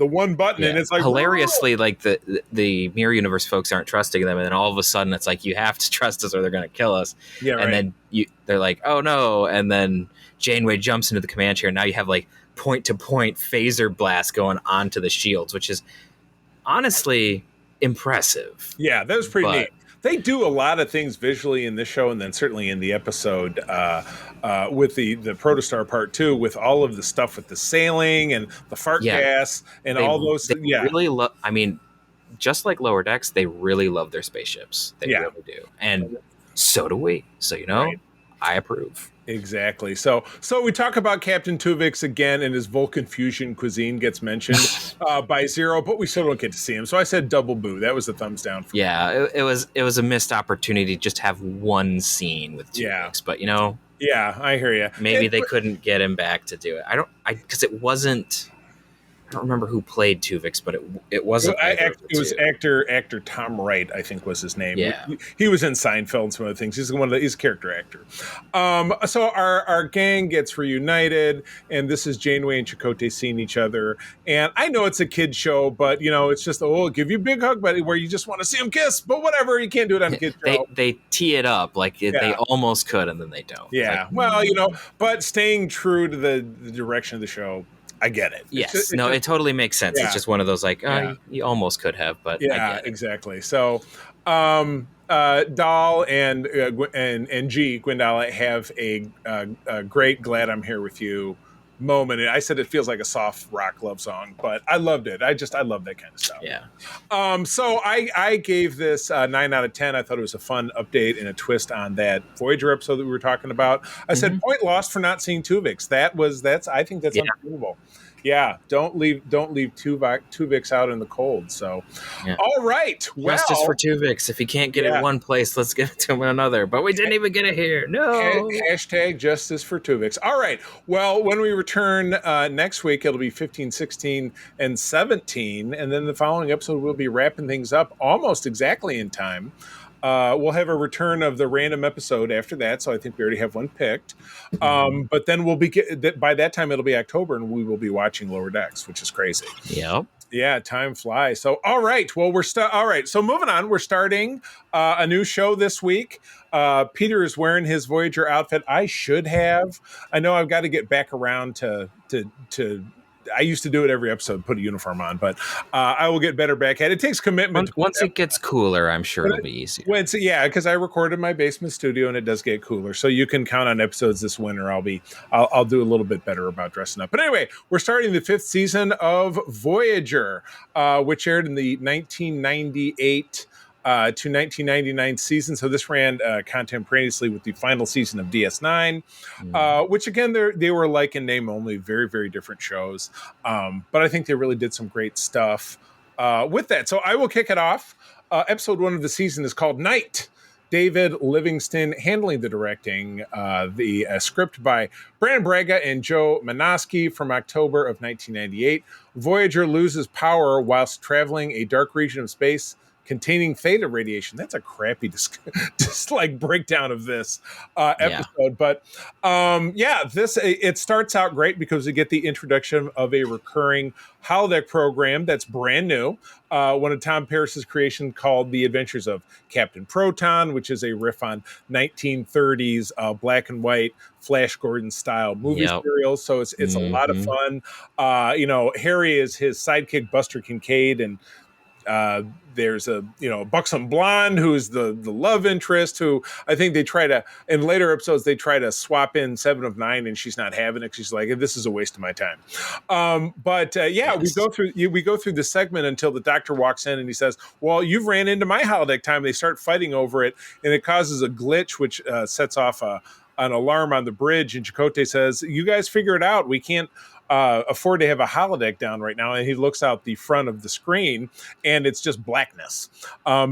one button, and it's like hilariously, whoa! Like the Mirror Universe folks aren't trusting them, and then all of a sudden it's like, you have to trust us or they're going to kill us. Yeah, right. And then they're like, oh no, and then Janeway jumps into the command chair, and now you have like point-to-point phaser blast going onto the shields, which is honestly impressive. Yeah, that was pretty neat. They do a lot of things visually in this show, and then certainly in the episode with the Protostar Part 2, with all of the stuff with the sailing and the fart gas and all those. Really love. I mean, just like Lower Decks, they really love their spaceships. They really do, and so do we. So I approve. Exactly. So we talk about Captain Tuvix again, and his Vulcan fusion cuisine gets mentioned by Zero, but we still don't get to see him. So I said double boo. That was a thumbs down for me. It was a missed opportunity to just have one scene with Tuvix, but yeah, I hear you. Maybe they couldn't get him back to do it. Because it wasn't. I don't remember who played Tuvix, but it wasn't. It was actor Tom Wright, I think was his name. Yeah, he was in Seinfeld and some other things. He's a character actor. So our gang gets reunited, and this is Janeway and Chakotay seeing each other. And I know it's a kid show, but it's just give you a big hug, buddy, where you just want to see them kiss. But whatever, you can't do it on a kid show. They tee it up they almost could, and then they don't. Yeah, but staying true to the direction of the show. I get it. Yes. It totally makes sense. Yeah. It's just one of those you almost could have, but I get it. Exactly. So Dahl and G, Gwendolyn, have a great Glad I'm Here With You moment. And I said it feels like a soft rock love song, but I loved it. I love that kind of stuff. Yeah. So I gave this 9 out of 10. I thought it was a fun update and a twist on that Voyager episode that we were talking about. I said point lost for not seeing Tuvix. I think that's unbelievable. Yeah, don't leave Tuvix out in the cold. So, all right. Well, justice for Tuvix. If he can't get it one place, let's give it to him in another. But we didn't even get it here. No. Hashtag justice for Tuvix. All right. Well, when we return next week, it'll be 15, 16, and 17. And then the following episode, we'll be wrapping things up almost exactly in time. We'll have a return of the random episode after that, so I think we already have one picked. But then by that time it'll be October, and we will be watching Lower Decks, which is crazy. Yep. Yeah, time flies. So, all right. Well, all right. So, moving on, we're starting a new show this week. Peter is wearing his Voyager outfit. I should have. I know I've got to get back around to. I used to do it every episode, put a uniform on, but I will get better back at it. It takes commitment. Once it gets cooler, I'm sure it'll be easier. Because I recorded in my basement studio and it does get cooler. So you can count on episodes this winter. I'll do a little bit better about dressing up. But anyway, we're starting the 5th season of Voyager, which aired in the 1998 to 1999 season. So this ran contemporaneously with the final season of DS9, which again, they were like in name only, very, very different shows. But I think they really did some great stuff with that. So I will kick it off. Episode 1 of the season is called Night. David Livingston handling the directing, the script by Brandon Braga and Joe Manoski from October of 1998. Voyager loses power whilst traveling a dark region of space containing theta radiation. That's a crappy just like breakdown of this episode. But it starts out great because we get the introduction of a recurring holodeck program that's brand new. One of Tom Paris's creation called The Adventures of Captain Proton, which is a riff on 1930s black and white Flash Gordon style movie serials. So it's a lot of fun. Harry is his sidekick Buster Kincaid, and there's a buxom blonde who's the love interest, who I think they try to, in later episodes, they try to swap in 7 of 9, and she's not having it. She's like, this is a waste of my time. We go through the segment until the doctor walks in and he says, well, you've ran into my holodeck time. They start fighting over it, and it causes a glitch, which sets off an alarm on the bridge. And Chakotay says, you guys figure it out. We can't afford to have a holodeck down right now. And he looks out the front of the screen, and it's just blackness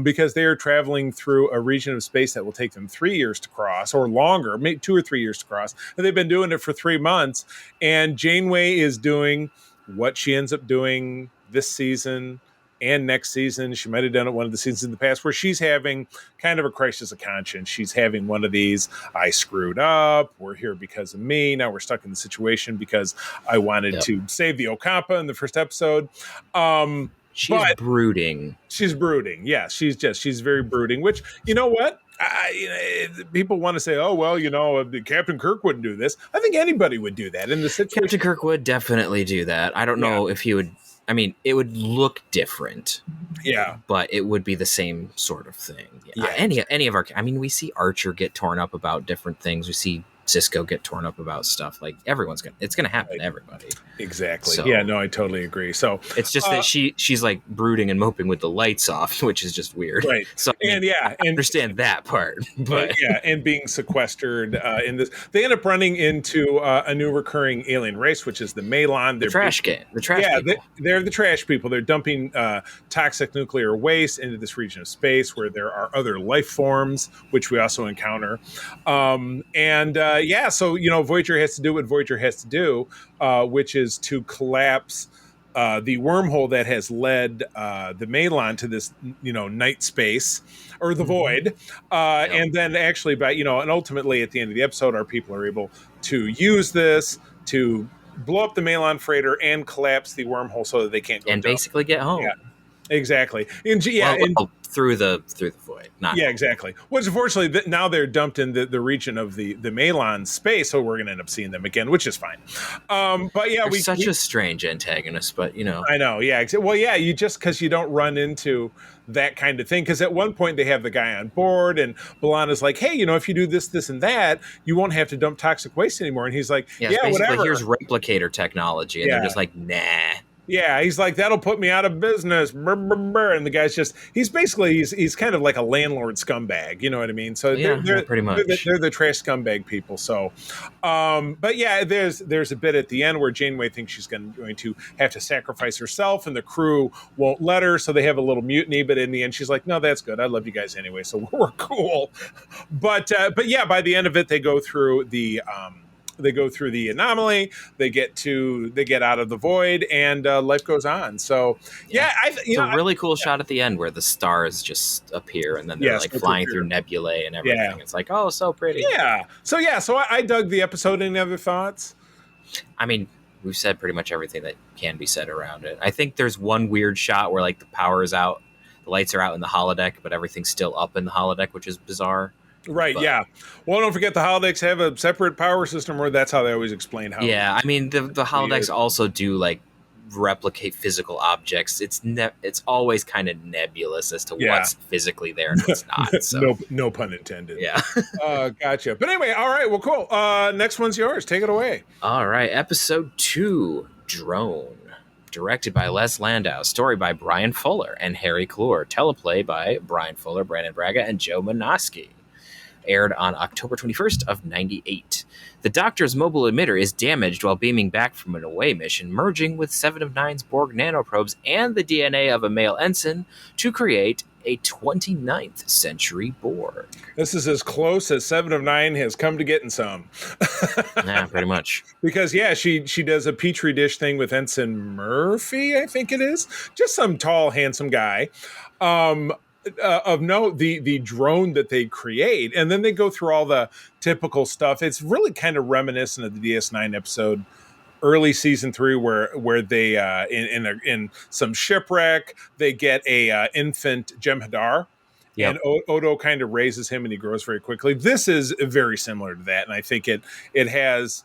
because they are traveling through a region of space that will take them 3 years to cross, or longer, maybe 2 or 3 years to cross. And they've been doing it for 3 months. And Janeway is doing what she ends up doing this season and next season. She might have done it one of the seasons in the past, where she's having kind of a crisis of conscience. She's having one of these, I screwed up, we're here because of me, now we're stuck in the situation because I wanted to save the Ocampa in the first episode. She's brooding. She's brooding. Yeah, she's very brooding, which, you know what? People want to say, oh, well, Captain Kirk wouldn't do this. I think anybody would do that in the situation. Captain Kirk would definitely do that. I don't know if he would. I mean, it would look different. Yeah. But it would be the same sort of thing. Yeah. Any of our, I mean, we see Archer get torn up about different things. We see Cisco get torn up about stuff. Like, it's going to happen to everybody. Exactly. So, yeah, no, I totally agree. So it's just that she's like brooding and moping with the lights off, which is just weird. Right. So I understand that part. But and being sequestered in this, they end up running into a new recurring alien race, which is the Malon. They're trash people. They're the trash people. They're dumping toxic nuclear waste into this region of space where there are other life forms, which we also encounter. So Voyager has to do what Voyager has to do, which is to collapse the wormhole that has led the Malon to this, night space or the void. And then actually and ultimately at the end of the episode, our people are able to use this to blow up the Malon freighter and collapse the wormhole so that they can't go and basically get home. Yeah, exactly. Through the void. Exactly. Which unfortunately now they're dumped in the region of the Malon space, so we're going to end up seeing them again, which is fine. Such a strange antagonist, but I know. Yeah. Well, yeah. You just because you don't run into that kind of thing. Because at one point they have the guy on board, and B'Elanna's like, "Hey, if you do this, this, and that, you won't have to dump toxic waste anymore." And he's like, "Yeah, whatever." Here's replicator technology, and they're just like, "Nah." Yeah, he's like, that'll put me out of business. Brr, brr, brr. And the guy's he's kind of like a landlord scumbag. You know what I mean? So they're pretty much. They're the trash scumbag people. So, there's a bit at the end where Janeway thinks she's going to have to sacrifice herself, and the crew won't let her. So they have a little mutiny. But in the end, she's like, no, that's good. I love you guys anyway. So we're cool. But by the end of it, they go through the anomaly. They get out of the void, and life goes on. So it's a really cool shot at the end where the stars just appear, and then they're flying through nebulae and everything. Yeah. It's like, oh, so pretty. Yeah. So I dug the episode. Any other thoughts? I mean, we've said pretty much everything that can be said around it. I think there's one weird shot where like the power is out, the lights are out in the holodeck, but everything's still up in the holodeck, which is bizarre. Right, yeah. Well, don't forget the holodecks have a separate power system, or that's how they always explain how. Yeah, I mean, the holodecks also do like replicate physical objects. It's always kind of nebulous as to what's physically there and what's not. So. no pun intended. Yeah. Gotcha. But anyway, all right, well, cool. Next one's yours. Take it away. All right, episode 2, Drone. Directed by Les Landau, story by Brian Fuller and Harry Kloor, teleplay by Brian Fuller, Brandon Braga, and Joe Manoski. Aired on October 21st of 98. The Doctor's mobile emitter is damaged while beaming back from an away mission, merging with 7 of 9's Borg nanoprobes and the DNA of a male ensign to create a 29th century Borg. This is as close as 7 of 9 has come to getting some. Yeah, pretty much. Because, she does a Petri dish thing with Ensign Murphy, I think it is. Just some tall, handsome guy. Of note, the drone that they create, and then they go through all the typical stuff. It's really kind of reminiscent of the DS9 episode, early season 3, where they in some shipwreck they get a infant Jem'Hadar, and Odo kind of raises him, and he grows very quickly. This is very similar to that, and I think it has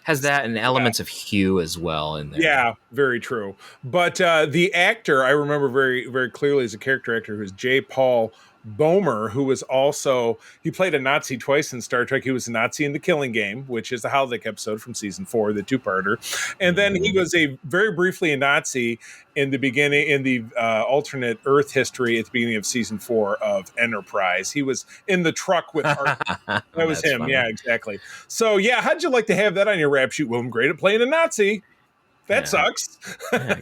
that and elements of Hugh as well in there. Yeah, very true. But the actor I remember very, very clearly as a character actor, who's J. Paul Boehmer, who was also, he played a Nazi twice in Star Trek. He was a Nazi in The Killing Game, which is the holodeck episode from season 4, the 2-parter. And then he was very briefly a Nazi in the beginning, in the alternate Earth history at the beginning of season 4 of Enterprise. He was in the truck with Hart. That was him. Funny. Yeah, exactly. So how'd you like to have that on your rap sheet? Well, I'm great at playing a Nazi. That sucks.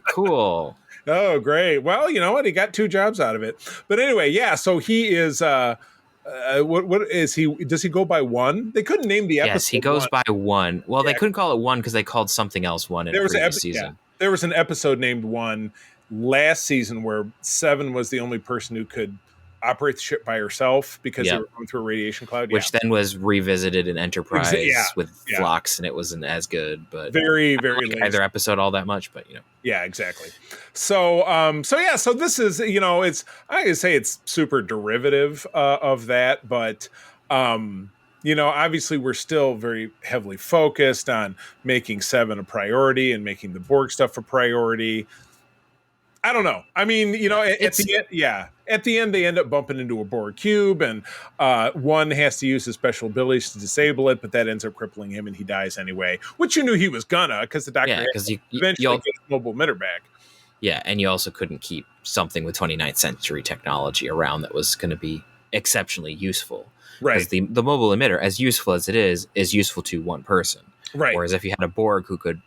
Cool. Oh, great. Well, you know what? He got 2 jobs out of it. But anyway, so he is, what is he? Does he go by 1? They couldn't name the episode. Yes, he goes by 1. Well, they couldn't call it 1 because they called something else 1 in the previous season. Yeah. There was an episode named 1 last season where 7 was the only person who could operate the ship by herself because they were going through a radiation cloud. Which then was revisited in Enterprise with Phlox, and it wasn't as good. But very, very late. Either episode all that much, but Yeah, exactly. So this is, it's, I can say it's super derivative of that, but obviously we're still very heavily focused on making Seven a priority and making the Borg stuff a priority. I don't know. I mean, Yeah, at the end, at the end, they end up bumping into a Borg cube, and one has to use his special abilities to disable it, but that ends up crippling him, and he dies anyway. Which you knew he was gonna, because the Doctor yeah, had because to you eventually all, get his mobile emitter back. yeah, and you also couldn't keep something with 29th century technology around that was going to be exceptionally useful. Right. Because the mobile emitter, as useful as it is useful to one person. Right. Whereas if you had a Borg who could,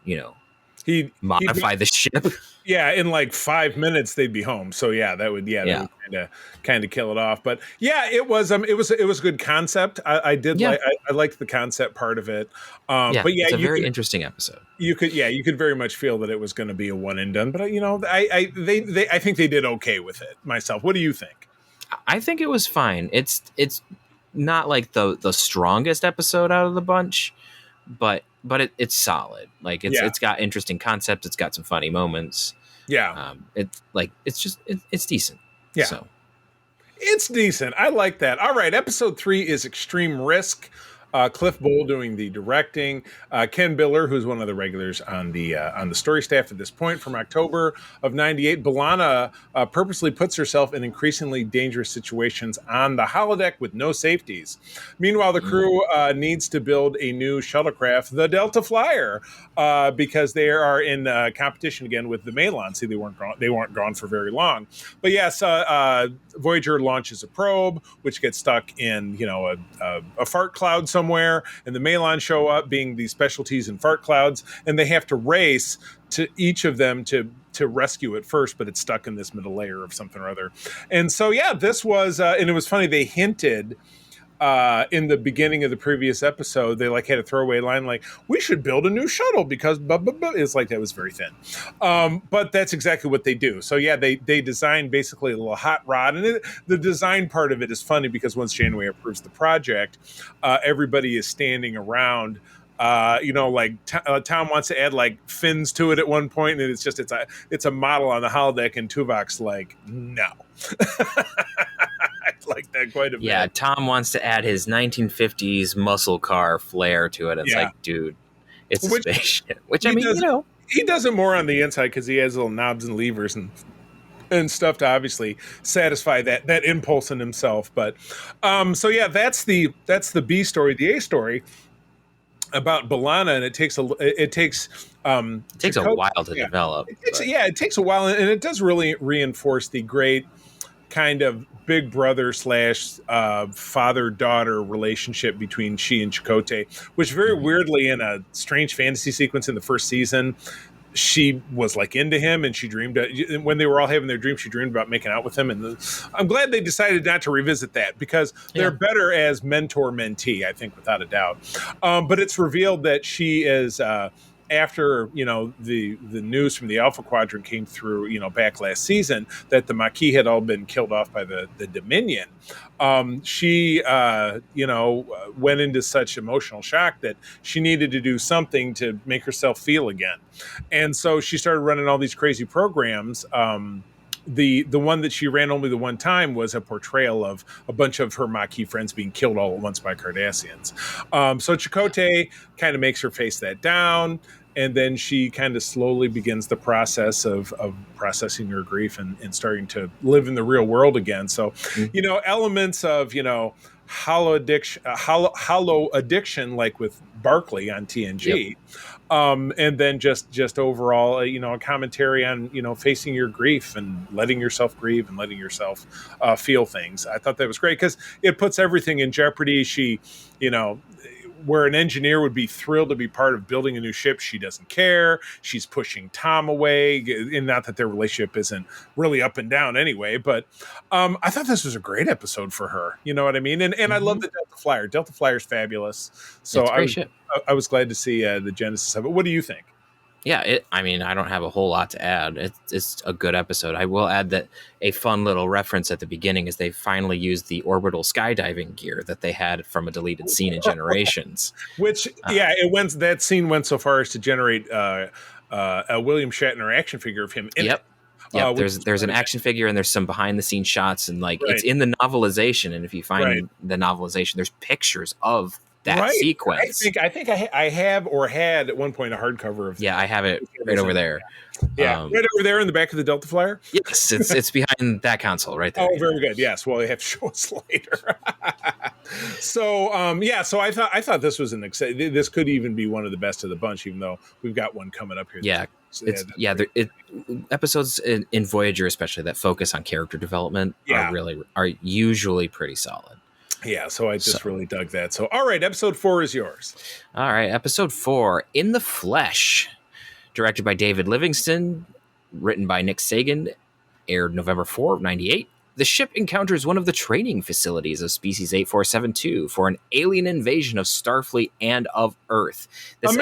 He'd modify the ship. Yeah, in like 5 minutes they'd be home. So that would kind of kill it off. But yeah, it was a good concept. I did Yeah. like I liked the concept part of it. Yeah, But it's a very interesting episode. you could very much feel that it was going to be a one and done. But I think they did okay with it myself. What do you think? I think it was fine. It's not like the strongest episode out of the bunch, but it's solid. Like it's got interesting concepts. It's got some funny moments. Yeah. It's decent. Yeah. So it's decent. I like that. All right. Episode 3 is Extreme Risk. Cliff Bowl doing the directing. Ken Biller, who's one of the regulars on the story staff at this point, from October of '98. B'Elanna purposely puts herself in increasingly dangerous situations on the holodeck with no safeties. Meanwhile, the crew needs to build a new shuttlecraft, the Delta Flyer, because they are in competition again with the Malon. See, they weren't gone for very long. But yes, Voyager launches a probe, which gets stuck in a fart cloud somewhere, and the Malon show up, being the specialties in fart clouds, and they have to race to each of them to rescue it first, but it's stuck in this middle layer of something or other. And so this was and it was funny, they hinted in the beginning of the previous episode, they had a throwaway line like, we should build a new shuttle because blah, blah, blah. It's like, that was very thin. But that's exactly what they do. So they designed basically a little hot rod, and the design part of it is funny because once Janeway approves the project, everybody is standing around. Tom wants to add fins to it at one point, and it's a model on the holodeck, and Tuvok's like, no. I like that quite a bit. Yeah, Tom wants to add his 1950s muscle car flair to it. It's like, dude, it's a spaceship. Which, I mean, he does it more on the inside because he has little knobs and levers and stuff to obviously satisfy that impulse in himself. But that's the B story. The A story about B'Elanna, and it takes a while to develop. It takes a while, and it does really reinforce the great kind of big brother / father-daughter relationship between she and Chakotay, which very weirdly, in a strange fantasy sequence in the first season, she was into him, and she dreamed when they were all having their dreams, she dreamed about making out with him. And I'm glad they decided not to revisit that, because they're better as mentor-mentee, I think, without a doubt. But it's revealed that she is after the news from the Alpha Quadrant came through back last season that the Maquis had all been killed off by the Dominion. She went into such emotional shock that she needed to do something to make herself feel again, and so she started running all these crazy programs. The one that she ran only the one time was a portrayal of a bunch of her Maquis friends being killed all at once by Cardassians. So Chakotay kind of makes her face that down, and then she kind of slowly begins the process of processing her grief and starting to live in the real world again. So, elements of, hollow addiction, like with Barclay on TNG. Yep. And then just overall, a commentary on, facing your grief and letting yourself grieve and letting yourself feel things. I thought that was great because it puts everything in jeopardy. She, where an engineer would be thrilled to be part of building a new ship, she doesn't care. She's pushing Tom away, and not that their relationship isn't really up and down anyway, but I thought this was a great episode for her. You know what I mean? And I love the Delta Flyer. Delta Flyer's fabulous. So I was glad to see the genesis of it. What do you think? Yeah, I don't have a whole lot to add. It's a good episode. I will add that a fun little reference at the beginning is they finally used the orbital skydiving gear that they had from a deleted scene in Generations. Which, that scene went so far as to generate a William Shatner action figure of him in it. Yep, there's an action figure and there's some behind the scenes shots and like it's in the novelization. And if you find the novelization, there's pictures of that sequence. I think I have or had at one point a hardcover of. Yeah, I have it right over there. Yeah, right over there in the back of the Delta Flyer. Yes, it's behind that console right there. Oh, very good. Yes, well, they have to show us later. So I thought this was this could even be one of the best of the bunch, even though we've got one coming up here. Yeah. Episodes in Voyager, especially that focus on character development, are usually pretty solid. Yeah, so I just really dug that. So, all right, episode 4 is yours. All right, episode 4, In the Flesh, directed by David Livingston, written by Nick Sagan, aired November 4, 98. The ship encounters one of the training facilities of Species 8472 for an alien invasion of Starfleet and of Earth. This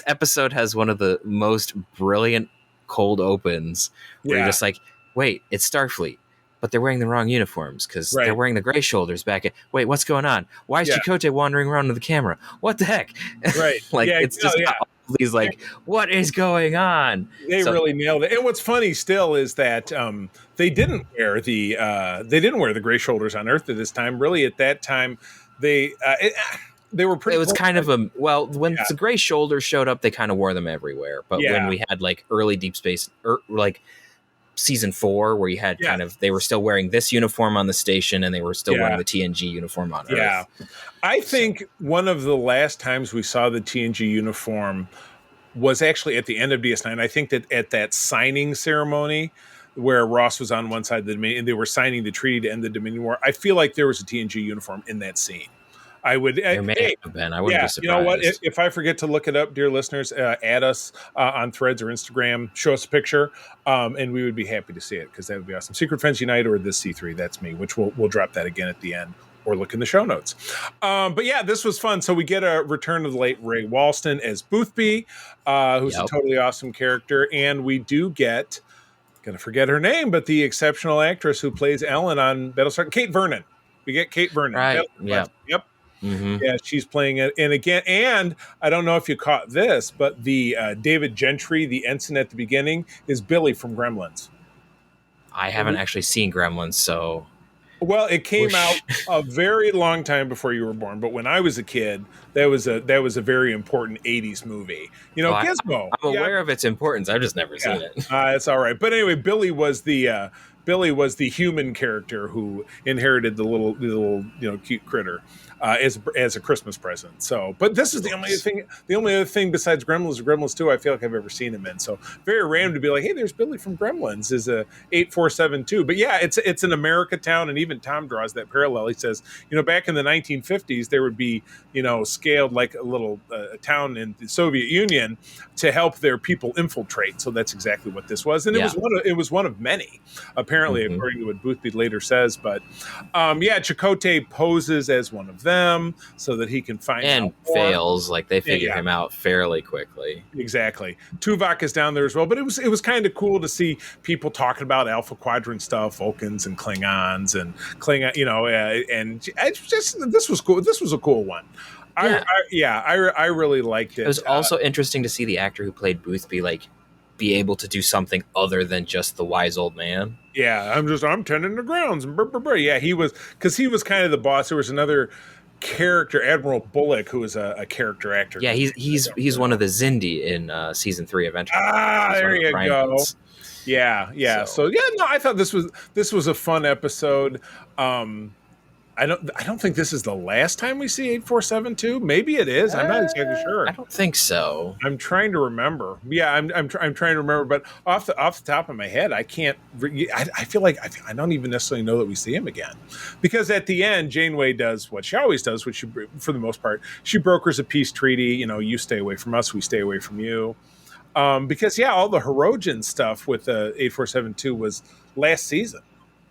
episode has one of the most brilliant cold opens where you're just like, wait, it's Starfleet, but they're wearing the wrong uniforms because they're wearing the gray shoulders back at, wait, what's going on? Why is Chakotay wandering around to the camera? What the heck? Right. It's just all these what is going on? They really nailed it. And what's funny still is that they didn't wear the gray shoulders on Earth at this time. Really, at that time, they were pretty. It was kind of when the gray shoulders showed up, they kind of wore them everywhere. But when we had early Deep Space, season 4, where you had they were still wearing this uniform on the station and they were still wearing the TNG uniform on Earth. Yeah. I think one of the last times we saw the TNG uniform was actually at the end of DS9. I think that at that signing ceremony where Ross was on one side of the Dominion and they were signing the treaty to end the Dominion War, I feel like there was a TNG uniform in that scene. There may have been. I wouldn't be surprised. You know what? If I forget to look it up, dear listeners, add us on Threads or Instagram. Show us a picture, and we would be happy to see it because that would be awesome. Secret Friends Unite or this C3, that's me, which we'll drop that again at the end or look in the show notes. But yeah, this was fun. So we get a return of the late Ray Walston as Boothby, who's a totally awesome character, and we do get, gonna forget her name, but the exceptional actress who plays Ellen on Battlestar, Kate Vernon. We get Kate Vernon. Right. Yeah. Yep. Mm-hmm. Yeah, she's playing it. And I don't know if you caught this, but the David Gentry, the ensign at the beginning, is Billy from Gremlins. I haven't actually seen Gremlins, so... Well, it came out a very long time before you were born, but when I was a kid, that was a very important 80s movie. Gizmo. I'm aware of its importance. I've just never seen it. It's all right. But anyway, Billy was the human character who inherited the little cute critter. As a Christmas present. So, but this is the only other thing besides Gremlins 2 I feel like I've ever seen him in. So very random to be like, hey, there's Billy from Gremlins is a 8472. But yeah, it's an America town, and even Tom draws that parallel. He says, back in the 1950s, there would be, scaled like a little town in the Soviet Union to help their people infiltrate. So that's exactly what this was. And it was one of many, apparently, according to what Boothby later says. But Chakotay poses as one of them so that he can find out more. Fails, they figure him out fairly quickly. Exactly. Tuvok is down there as well, but it was kind of cool to see people talking about Alpha Quadrant stuff, Vulcans and Klingons and and it's just, this was cool. This was a cool one. I really liked it. It was also interesting to see the actor who played Boothby be able to do something other than just the wise old man. Yeah, I'm tending the grounds. Yeah, he was kind of the boss. There was another character, Admiral Bullock, who was a character actor. Yeah, he's one of the Xindi in season 3 of Enterprise. There you go. Yeah. So I thought this was a fun episode. I don't think this is the last time we see 8472. Maybe it is. I'm not exactly sure. I don't think so. I'm trying to remember. Yeah, I'm trying to remember. But off the top of my head, I can't. I feel like I don't even necessarily know that we see him again, because at the end, Janeway does what she always does, which for the most part, she brokers a peace treaty. You stay away from us, we stay away from you. Because all the Hirogen stuff with the 8472 was last season.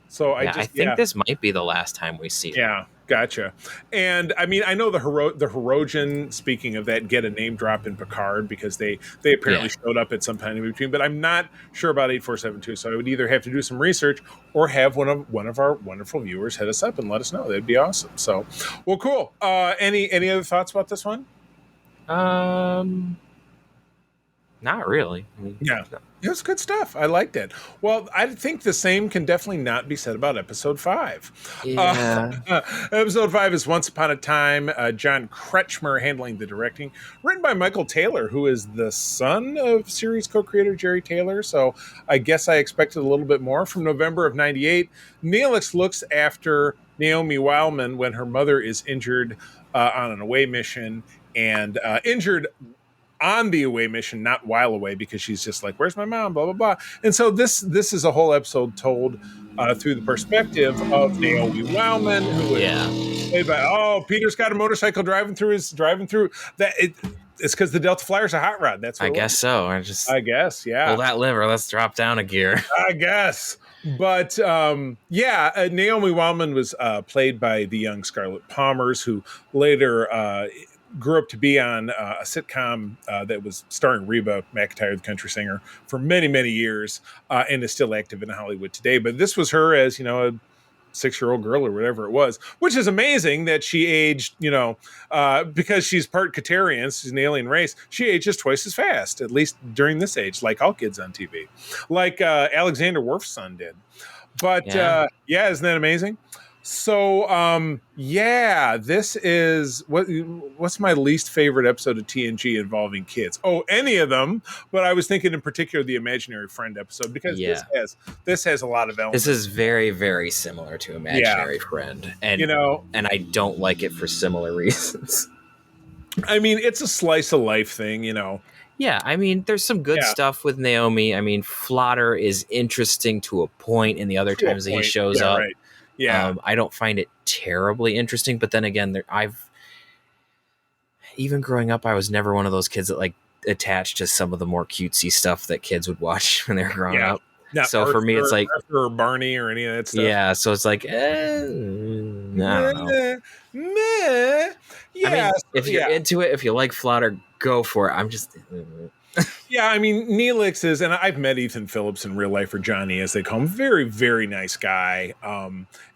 So I think this might be the last time we see it. Yeah, gotcha. And I mean, I know the Hirogen, speaking of that, get a name drop in Picard because they apparently showed up at some time in between, but I'm not sure about 8472. So I would either have to do some research or have one of our wonderful viewers hit us up and let us know. That'd be awesome. So, well, cool. Any other thoughts about this one? Not really. I mean, Yeah. It was good stuff. I liked it. Well, I think the same can definitely not be said about episode 5. Yeah. Episode 5 is Once Upon a Time. John Kretschmer handling the directing, written by Michael Taylor, who is the son of series co-creator Jerry Taylor. So I guess I expected a little bit more. From November of '98, Neelix looks after Naomi Wildman when her mother is injured on an away mission, and injured on the away mission, not while away, because she's just like, "Where's my mom?" Blah blah blah. And so this is a whole episode told through the perspective of Naomi Wildman, who is played by Peter's got a motorcycle driving through that. It's because the Delta Flyer's a hot rod. That's what I guess so. I guess, yeah. Pull that lever. Let's drop down a gear. I guess. But Naomi Wildman was played by the young Scarlett Palmers, who later grew up to be on a sitcom that was starring Reba McEntire, the country singer, for many, many years, and is still active in Hollywood today. But this was her as, a 6-year-old girl or whatever it was, which is amazing that she aged, because she's part Katarian, she's an alien race, she ages twice as fast, at least during this age, like all kids on TV, like Alexander Worf's son did. But isn't that amazing? So, this is what's my least favorite episode of TNG involving kids? Oh, any of them, but I was thinking in particular the Imaginary Friend episode, because this has a lot of elements. This is very, very similar to Imaginary Friend, and and I don't like it for similar reasons. I mean, it's a slice of life thing, Yeah, I mean, there's some good stuff with Naomi. I mean, Flotter is interesting to a point in the other times that he shows up. Right. Yeah, I don't find it terribly interesting, but then again, even growing up, I was never one of those kids that like attached to some of the more cutesy stuff that kids would watch when they were growing up. Not so for me, it's like Arthur or Barney or any of that stuff. Yeah, so it's like, I don't know. Yeah, I mean, if you're into it, if you like Flotter, go for it. I'm just. Yeah, I mean, Neelix is, and I've met Ethan Phillips in real life, or Johnny as they call him, very, very nice guy,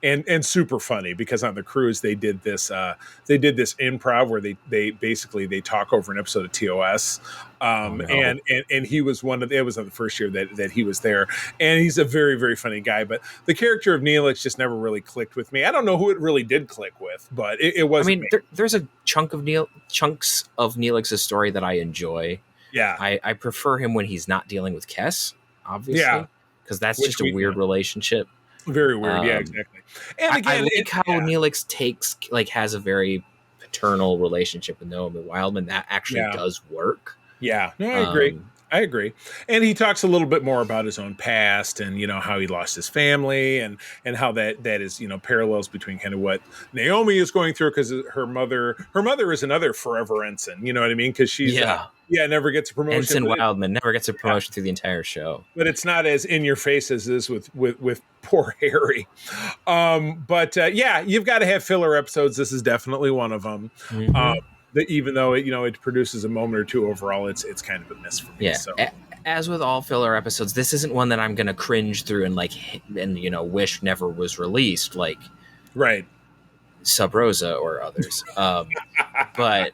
and super funny, because on the cruise they did this improv where they basically talk over an episode of TOS, and he was it was on the first year that he was there, and he's a very, very funny guy, but the character of Neelix just never really clicked with me. I don't know who it really did click with, but it wasn't. I mean, there's a chunks of Neelix's story that I enjoy. Yeah, I prefer him when he's not dealing with Kes, obviously, because that's just a weird relationship. Very weird, yeah, exactly. And again, I like how Neelix has a very paternal relationship with Naomi Wildman. That actually does work. Yeah, no, I agree. And he talks a little bit more about his own past, and how he lost his family, and how that is parallels between kind of what Naomi is going through, because her mother is another forever ensign. You know what I mean? Because she's never gets a promotion. Ensign Wildman never gets a promotion through the entire show. But it's not as in your face as this with poor Harry. But you've got to have filler episodes. This is definitely one of them. Mm-hmm. Even though it produces a moment or two overall, it's kind of a miss for me. Yeah. So. As with all filler episodes, this isn't one that I'm going to cringe through and wish never was released, like Sub Rosa or others. But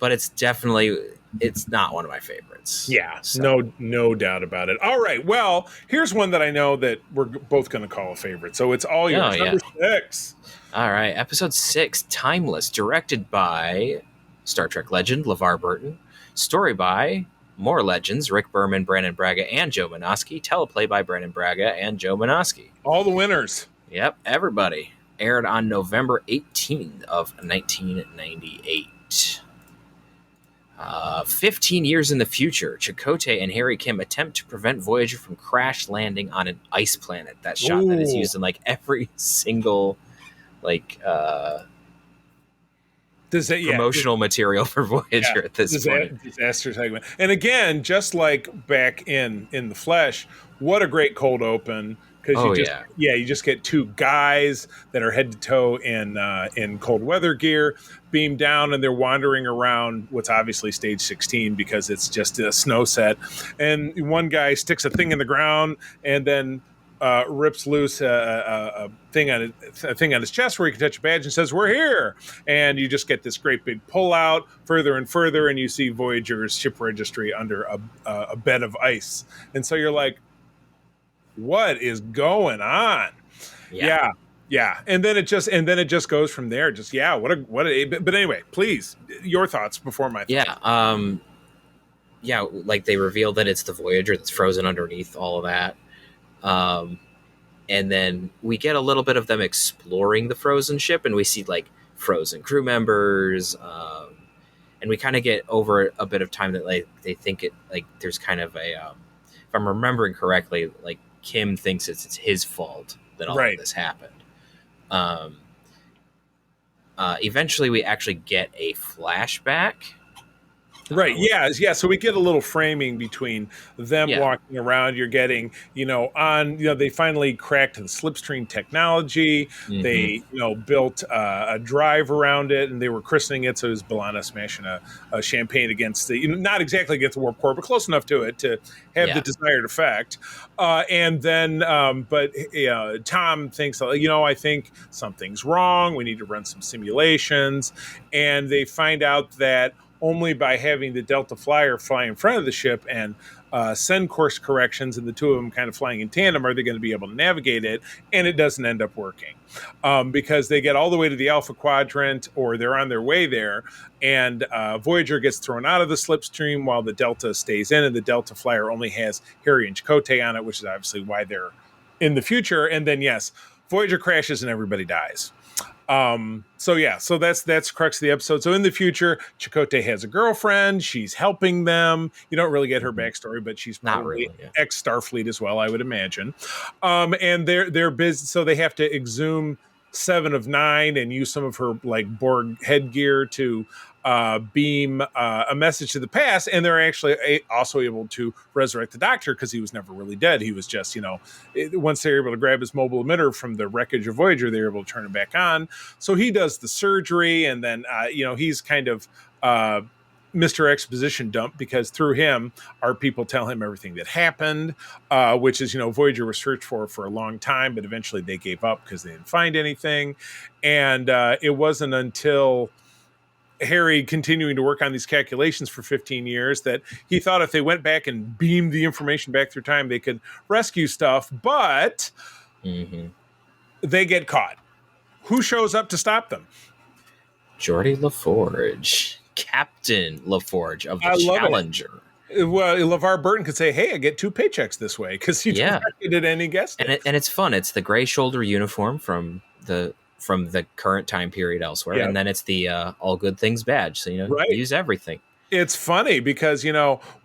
it's definitely, it's not one of my favorites. Yeah, so. No doubt about it. All right, well, here's one that I know that we're both going to call a favorite. So it's all yours. Number 6. All right, episode 6, Timeless, directed by Star Trek legend LeVar Burton. Story by more legends, Rick Berman, Brandon Braga, and Joe Menosky. Teleplay by Brandon Braga and Joe Menosky. All the winners. Yep, everybody. Aired on November 18th of 1998. 15 years in the future, Chakotay and Harry Kim attempt to prevent Voyager from crash landing on an ice planet. That shot that is used in like every single promotional material for Voyager at this point. Disaster segment. And again, just like back in the Flesh, what a great cold open. Because you just get two guys that are head to toe in cold weather gear, beam down, and they're wandering around what's obviously stage 16 because it's just a snow set. And one guy sticks a thing in the ground, and then rips loose a thing on his chest where he can touch a badge and says, "We're here!" And you just get this great big pull out further and further, and you see Voyager's ship registry under a bed of ice. And so you're like, "What is going on?" Yeah. And then it just goes from there. Just but anyway, please, your thoughts before my thoughts. Like they reveal that it's the Voyager that's frozen underneath all of that. And then we get a little bit of them exploring the frozen ship, and we see like frozen crew members. And we kind of get over a bit of time that like they think it like there's kind of a if I'm remembering correctly, like Kim thinks it's his fault that all of this happened. Eventually we actually get a flashback. Right. Yeah. So we get a little framing between them walking around. You're getting, they finally cracked the slipstream technology. Mm-hmm. They, built a drive around it, and they were christening it. So it was B'Elanna smashing a champagne against the, not exactly against the warp core, but close enough to it to have the desired effect. And then, Tom thinks, I think something's wrong. We need to run some simulations. And they find out that only by having the Delta Flyer fly in front of the ship and send course corrections, and the two of them kind of flying in tandem, are they going to be able to navigate it. And it doesn't end up working because they get all the way to the Alpha Quadrant, or they're on their way there, and Voyager gets thrown out of the slipstream while the Delta stays in, and the Delta Flyer only has Harry and Chakotay on it, which is obviously why they're in the future. And then, Voyager crashes and everybody dies. So that's crux of the episode. So in the future, Chakotay has a girlfriend. She's helping them. You don't really get her backstory, but she's probably ex-Starfleet as well, I would imagine. And they're busy, so they have to exhume 7 of 9 and use some of her like Borg headgear to beam a message to the past, and they're actually also able to resurrect the Doctor because he was never really dead. He was just, once they're able to grab his mobile emitter from the wreckage of Voyager, they're able to turn it back on. So he does the surgery, and then, he's kind of Mr. Exposition dump, because through him, our people tell him everything that happened, which is, Voyager was searched for a long time, but eventually they gave up because they didn't find anything. And it wasn't until Harry continuing to work on these calculations for 15 years that he thought if they went back and beamed the information back through time, they could rescue stuff, but they get caught. Who shows up to stop them? Geordi LaForge, Captain LaForge of the Challenger. Well, LeVar Burton could say, "Hey, I get 2 paychecks this way," because he directed it and he guessed it. And it's fun. It's the gray shoulder uniform from the current time period elsewhere, and then it's the all good things badge. So use everything. It's funny because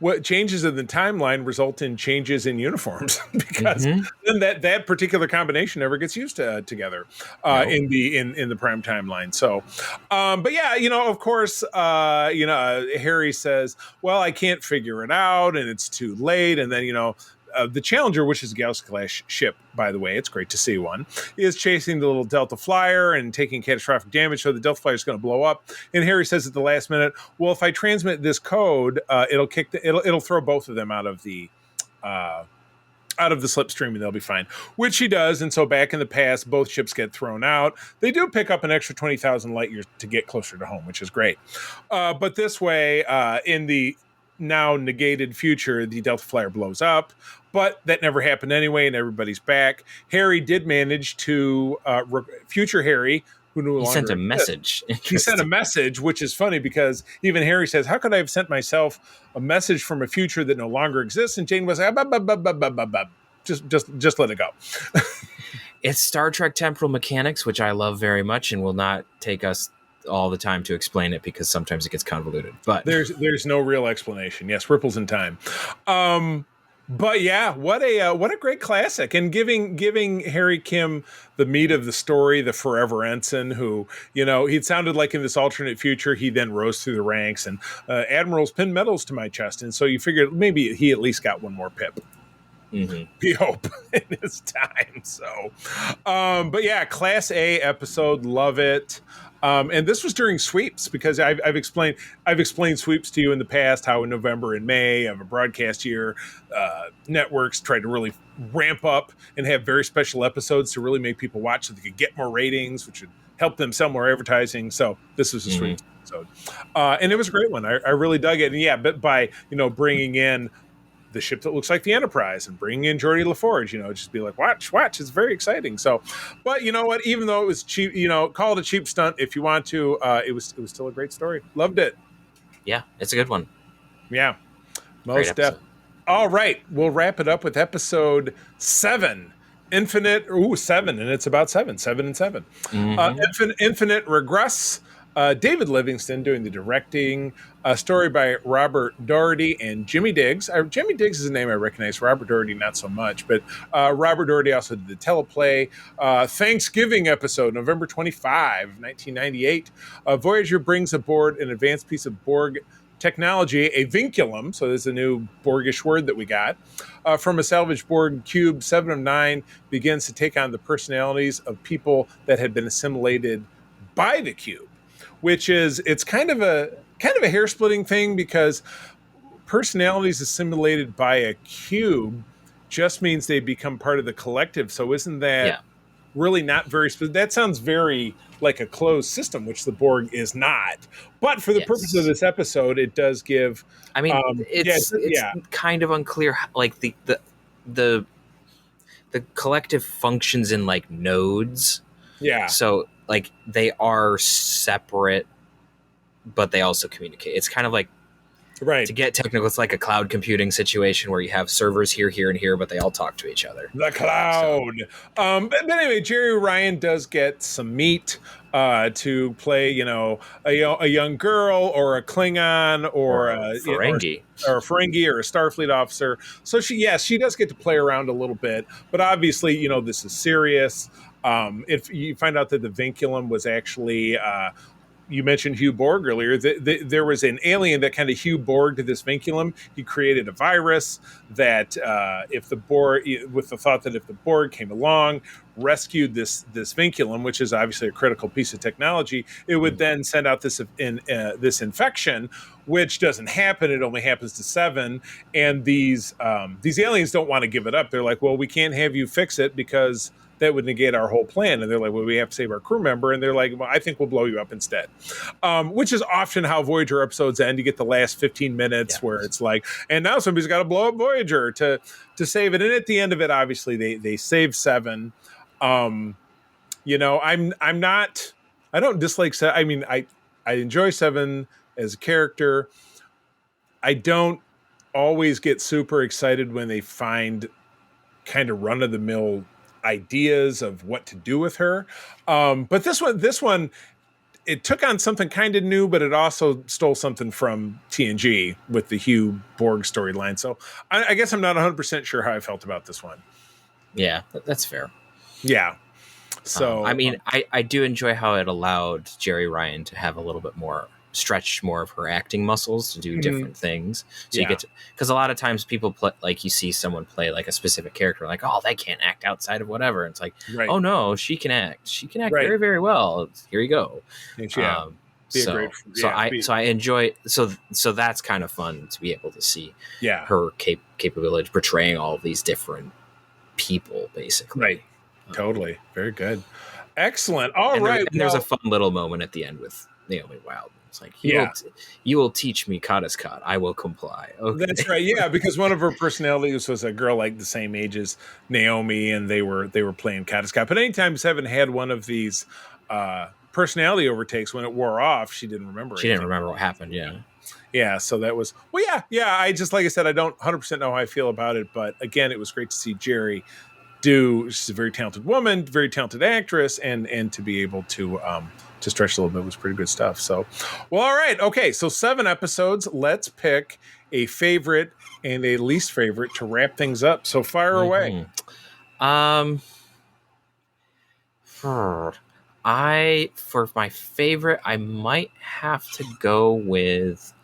what changes in the timeline result in changes in uniforms because then that particular combination never gets used together in the prime timeline. So, of course, Harry says, "Well, I can't figure it out, and it's too late," and then the Challenger, which is a Galaxy-class ship, by the way, it's great to see one, is chasing the little Delta Flyer and taking catastrophic damage, so the Delta Flyer is going to blow up. And Harry says at the last minute, "Well, if I transmit this code, it'll throw both of them out of the slipstream, and they'll be fine," which he does. And so back in the past, both ships get thrown out. They do pick up an extra 20,000 light years to get closer to home, which is great. But this way, in the now negated future, the Delta Flyer blows up, but that never happened anyway, and everybody's back. Harry did manage to future Harry, who no longer sent a message. He sent a message, which is funny because even Harry says, "How could I have sent myself a message from a future that no longer exists?" And Jane was like, just let it go. It's Star Trek temporal mechanics, which I love very much, and will not take us all the time to explain it because sometimes it gets convoluted. But there's no real explanation. Yes, ripples in time. But yeah, what a great classic, and giving Harry Kim the meat of the story, the forever ensign who, he'd sounded like in this alternate future, he then rose through the ranks, and admirals pinned medals to my chest, and so you figured maybe he at least got one more pip. we hope, in his time. So, but yeah, Class A episode, love it. And this was during sweeps because I've explained sweeps to you in the past. How in November and May of a broadcast year, networks tried to really ramp up and have very special episodes to really make people watch so they could get more ratings, which would help them sell more advertising. So this was a sweeps episode, and it was a great one. I really dug it. And yeah, but by bringing in the ship that looks like the Enterprise and bringing in Geordi LaForge, just be like, watch, it's very exciting. So, but you know what, even though it was cheap, call it a cheap stunt if you want to, it was still a great story. Loved it. Yeah, it's a good one. Yeah, most definitely. All right, we'll wrap it up with episode 7, Infinite. 7, and it's about 7 and 7. Infinite Regress. David Livingston doing the directing, a story by Robert Doherty and Jimmy Diggs. Jimmy Diggs is a name I recognize. Robert Doherty, not so much, but Robert Doherty also did the teleplay. Thanksgiving episode, November 25, 1998. Voyager brings aboard an advanced piece of Borg technology, a vinculum, so there's a new Borgish word that we got, from a salvaged Borg cube. 7 of 9 begins to take on the personalities of people that had been assimilated by the cube. Which is, it's kind of a hair splitting thing because personalities assimilated by a cube just means they become part of the collective. So isn't that really not very specific? That sounds very like a closed system, which the Borg is not. But for the purpose of this episode, it does give. I mean, it's kind of unclear. Like the collective functions in like nodes. Yeah. So like they are separate, but they also communicate. It's kind of like, to get technical, it's like a cloud computing situation where you have servers here, here, and here, but they all talk to each other. The cloud. So. But anyway, Jerry Ryan does get some meat to play, a young girl or a Klingon or a Ferengi. Or a Ferengi or a Starfleet officer. So she does get to play around a little bit, but obviously, this is serious. If you find out that the vinculum was actually, you mentioned Hugh Borg earlier, there was an alien that kind of Hugh Borg to this vinculum. He created a virus that if the Borg came along, rescued this vinculum, which is obviously a critical piece of technology, it would then send out this infection, which doesn't happen. It only happens to 7. And these aliens don't want to give it up. They're like, well, we can't have you fix it because that would negate our whole plan. And they're like, well, we have to save our crew member. And they're like, well, I think we'll blow you up instead. Which is often how Voyager episodes end. You get the last 15 minutes where it's like, and now somebody's got to blow up Voyager to save it. And at the end of it, obviously they save 7. I don't dislike 7. I mean, I enjoy 7 as a character. I don't always get super excited when they find kind of run-of-the-mill ideas of what to do with her. But this one, it took on something kind of new, but it also stole something from TNG with the Hugh Borg storyline. So I guess I'm not 100% sure how I felt about this one. Yeah, that's fair. Yeah. So I do enjoy how it allowed Jerry Ryan to have a little bit more stretch more of her acting muscles to do different things. So you get to, because a lot of times people play, like you see someone play like a specific character, like, oh, they can't act outside of whatever. And it's like, oh no, she can act very, very well. Here you go. I enjoy, so that's kind of fun to be able to see her capability portraying all of these different people basically. Right. Totally. Very good. Excellent. All right. There's a fun little moment at the end with Naomi Wildman. It's like, you will teach me Kadiskat. I will comply. Okay. That's right. Yeah, because one of her personalities was a girl like the same age as Naomi, and they were playing Kadiskat. But anytime Seven had one of these personality overtakes, when it wore off, she didn't remember. She didn't remember what happened. Yeah. Yeah. So that was I just, like I said, I don't 100% know how I feel about it, but again, it was great to see Jerry do. She's a very talented woman, very talented actress, and to be able to stretch a little bit was pretty good stuff. So, well, all right. Okay. So 7 episodes. Let's pick a favorite and a least favorite to wrap things up. So fire away. For my favorite, I might have to go with,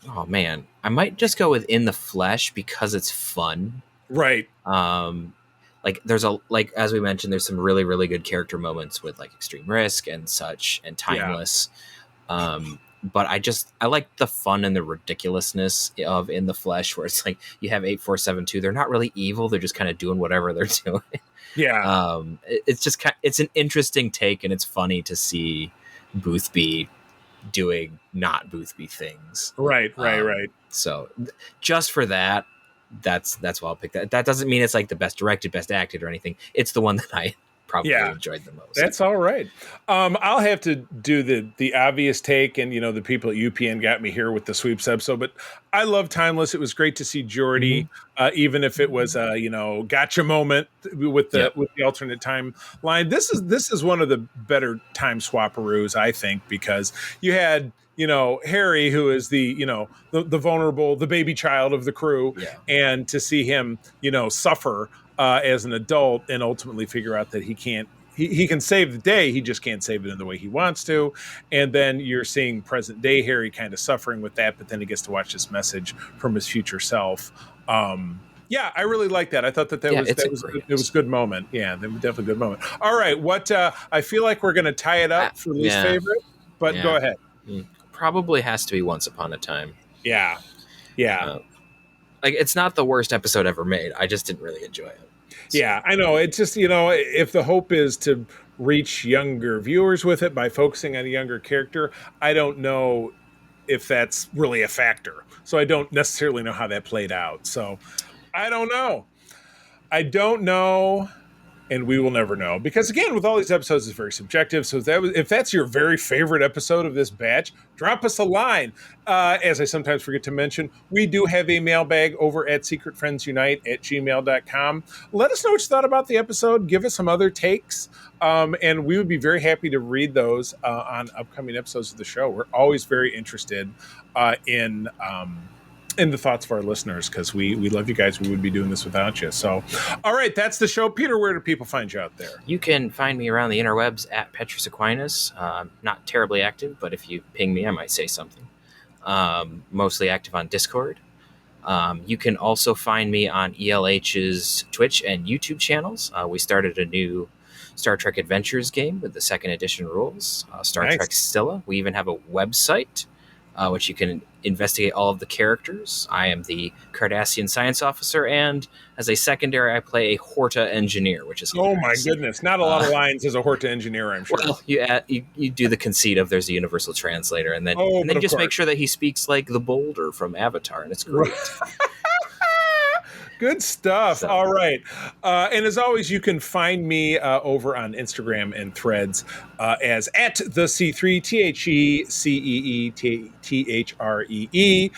Oh man, I might just go with In the Flesh because it's fun. Right. Like there's like as we mentioned, there's some really really good character moments with like Extreme Risk and such and Timeless. But I like the fun and the ridiculousness of In the Flesh, where it's like you have 8472. They're not really evil; they're just kind of doing whatever they're doing. Yeah. It's just it's an interesting take, and it's funny to see Boothby doing not Boothby things. Right. So just for that, that's why I'll pick that. That doesn't mean it's like the best directed, best acted, or anything. It's the one that I probably enjoyed the most. That's all right. I'll have to do the obvious take, and the people at UPN got me here with the sweeps episode. But I love Timeless. It was great to see Geordi, even if it was gotcha moment with the alternate timeline. This is one of the better time swapperoos, I think, because you had Harry, who is the vulnerable, the baby child of the crew, and to see him suffer as an adult and ultimately figure out that he can save the day, he just can't save it in the way he wants to. And then you're seeing present day Harry kind of suffering with that, but then he gets to watch this message from his future self. I really like that. I thought that was a good moment. Yeah, that was definitely a good moment. All right, what I feel like we're going to tie it up for least favorite, but go ahead. Probably has to be Once Upon a Time. Yeah. Like it's not the worst episode ever made. I just didn't really enjoy it. So. Yeah, I know. It's just, if the hope is to reach younger viewers with it by focusing on a younger character, I don't know if that's really a factor. So I don't necessarily know how that played out. So I don't know. And we will never know, because again, with all these episodes, it's very subjective. So if that's your very favorite episode of this batch, drop us a line. As I sometimes forget to mention, we do have a mailbag over at secretfriendsunite@gmail.com. Let us know what you thought about the episode. Give us some other takes. And we would be very happy to read those on upcoming episodes of the show. We're always very interested in the thoughts of our listeners, because we love you guys. We would be doing this without you. So, all right, that's the show. Peter, where do people find you out there? You can find me around the interwebs at Petrus Aquinas. Not terribly active, but if you ping me, I might say something. Mostly active on Discord. You can also find me on ELH's Twitch and YouTube channels. We started a new Star Trek Adventures game with the 2nd edition rules, Star Trek Stilla. We even have a website, which you can investigate all of the characters. I am the Cardassian science officer, and as a secondary, I play a Horta engineer, which is hilarious. Oh my goodness! Not a lot of lines as a Horta engineer, I'm sure. Well, you do the conceit of there's a universal translator, and then just make sure that he speaks like the Boulder from Avatar, and it's great. Good stuff. So. All right. And as always, you can find me over on Instagram and Threads as at the C3 THECEETHREE.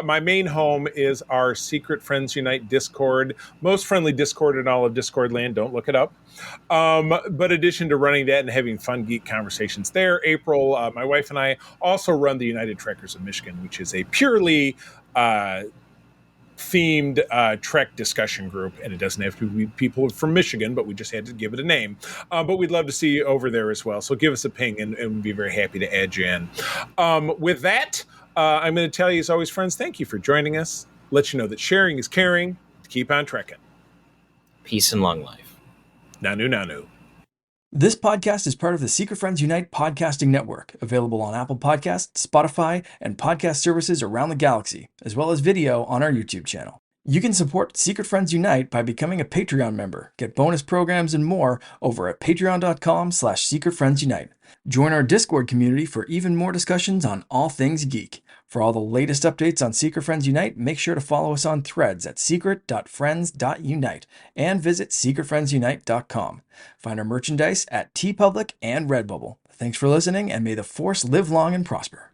My main home is our Secret Friends Unite Discord, most friendly Discord in all of Discord land. Don't look it up. But in addition to running that and having fun geek conversations there, April, my wife, and I also run the United Trekkers of Michigan, which is a purely themed Trek discussion group, and it doesn't have to be people from Michigan, but we just had to give it a name. But we'd love to see you over there as well. So give us a ping, and we'd be very happy to add you in. With that, I'm going to tell you, as always, friends, thank you for joining us. Let you know that sharing is caring. Keep on trekking. Peace and long life. Nanu nanu. This podcast is part of the Secret Friends Unite podcasting network, available on Apple Podcasts, Spotify, and podcast services around the galaxy, as well as video on our YouTube channel. You can support Secret Friends Unite by becoming a Patreon member, get bonus programs and more over at patreon.com/secretfriendsunite. Join our Discord community for even more discussions on all things geek. For all the latest updates on Secret Friends Unite, make sure to follow us on Threads at secret.friends.unite and visit secretfriendsunite.com. Find our merchandise at TeePublic and Redbubble. Thanks for listening, and may the Force live long and prosper.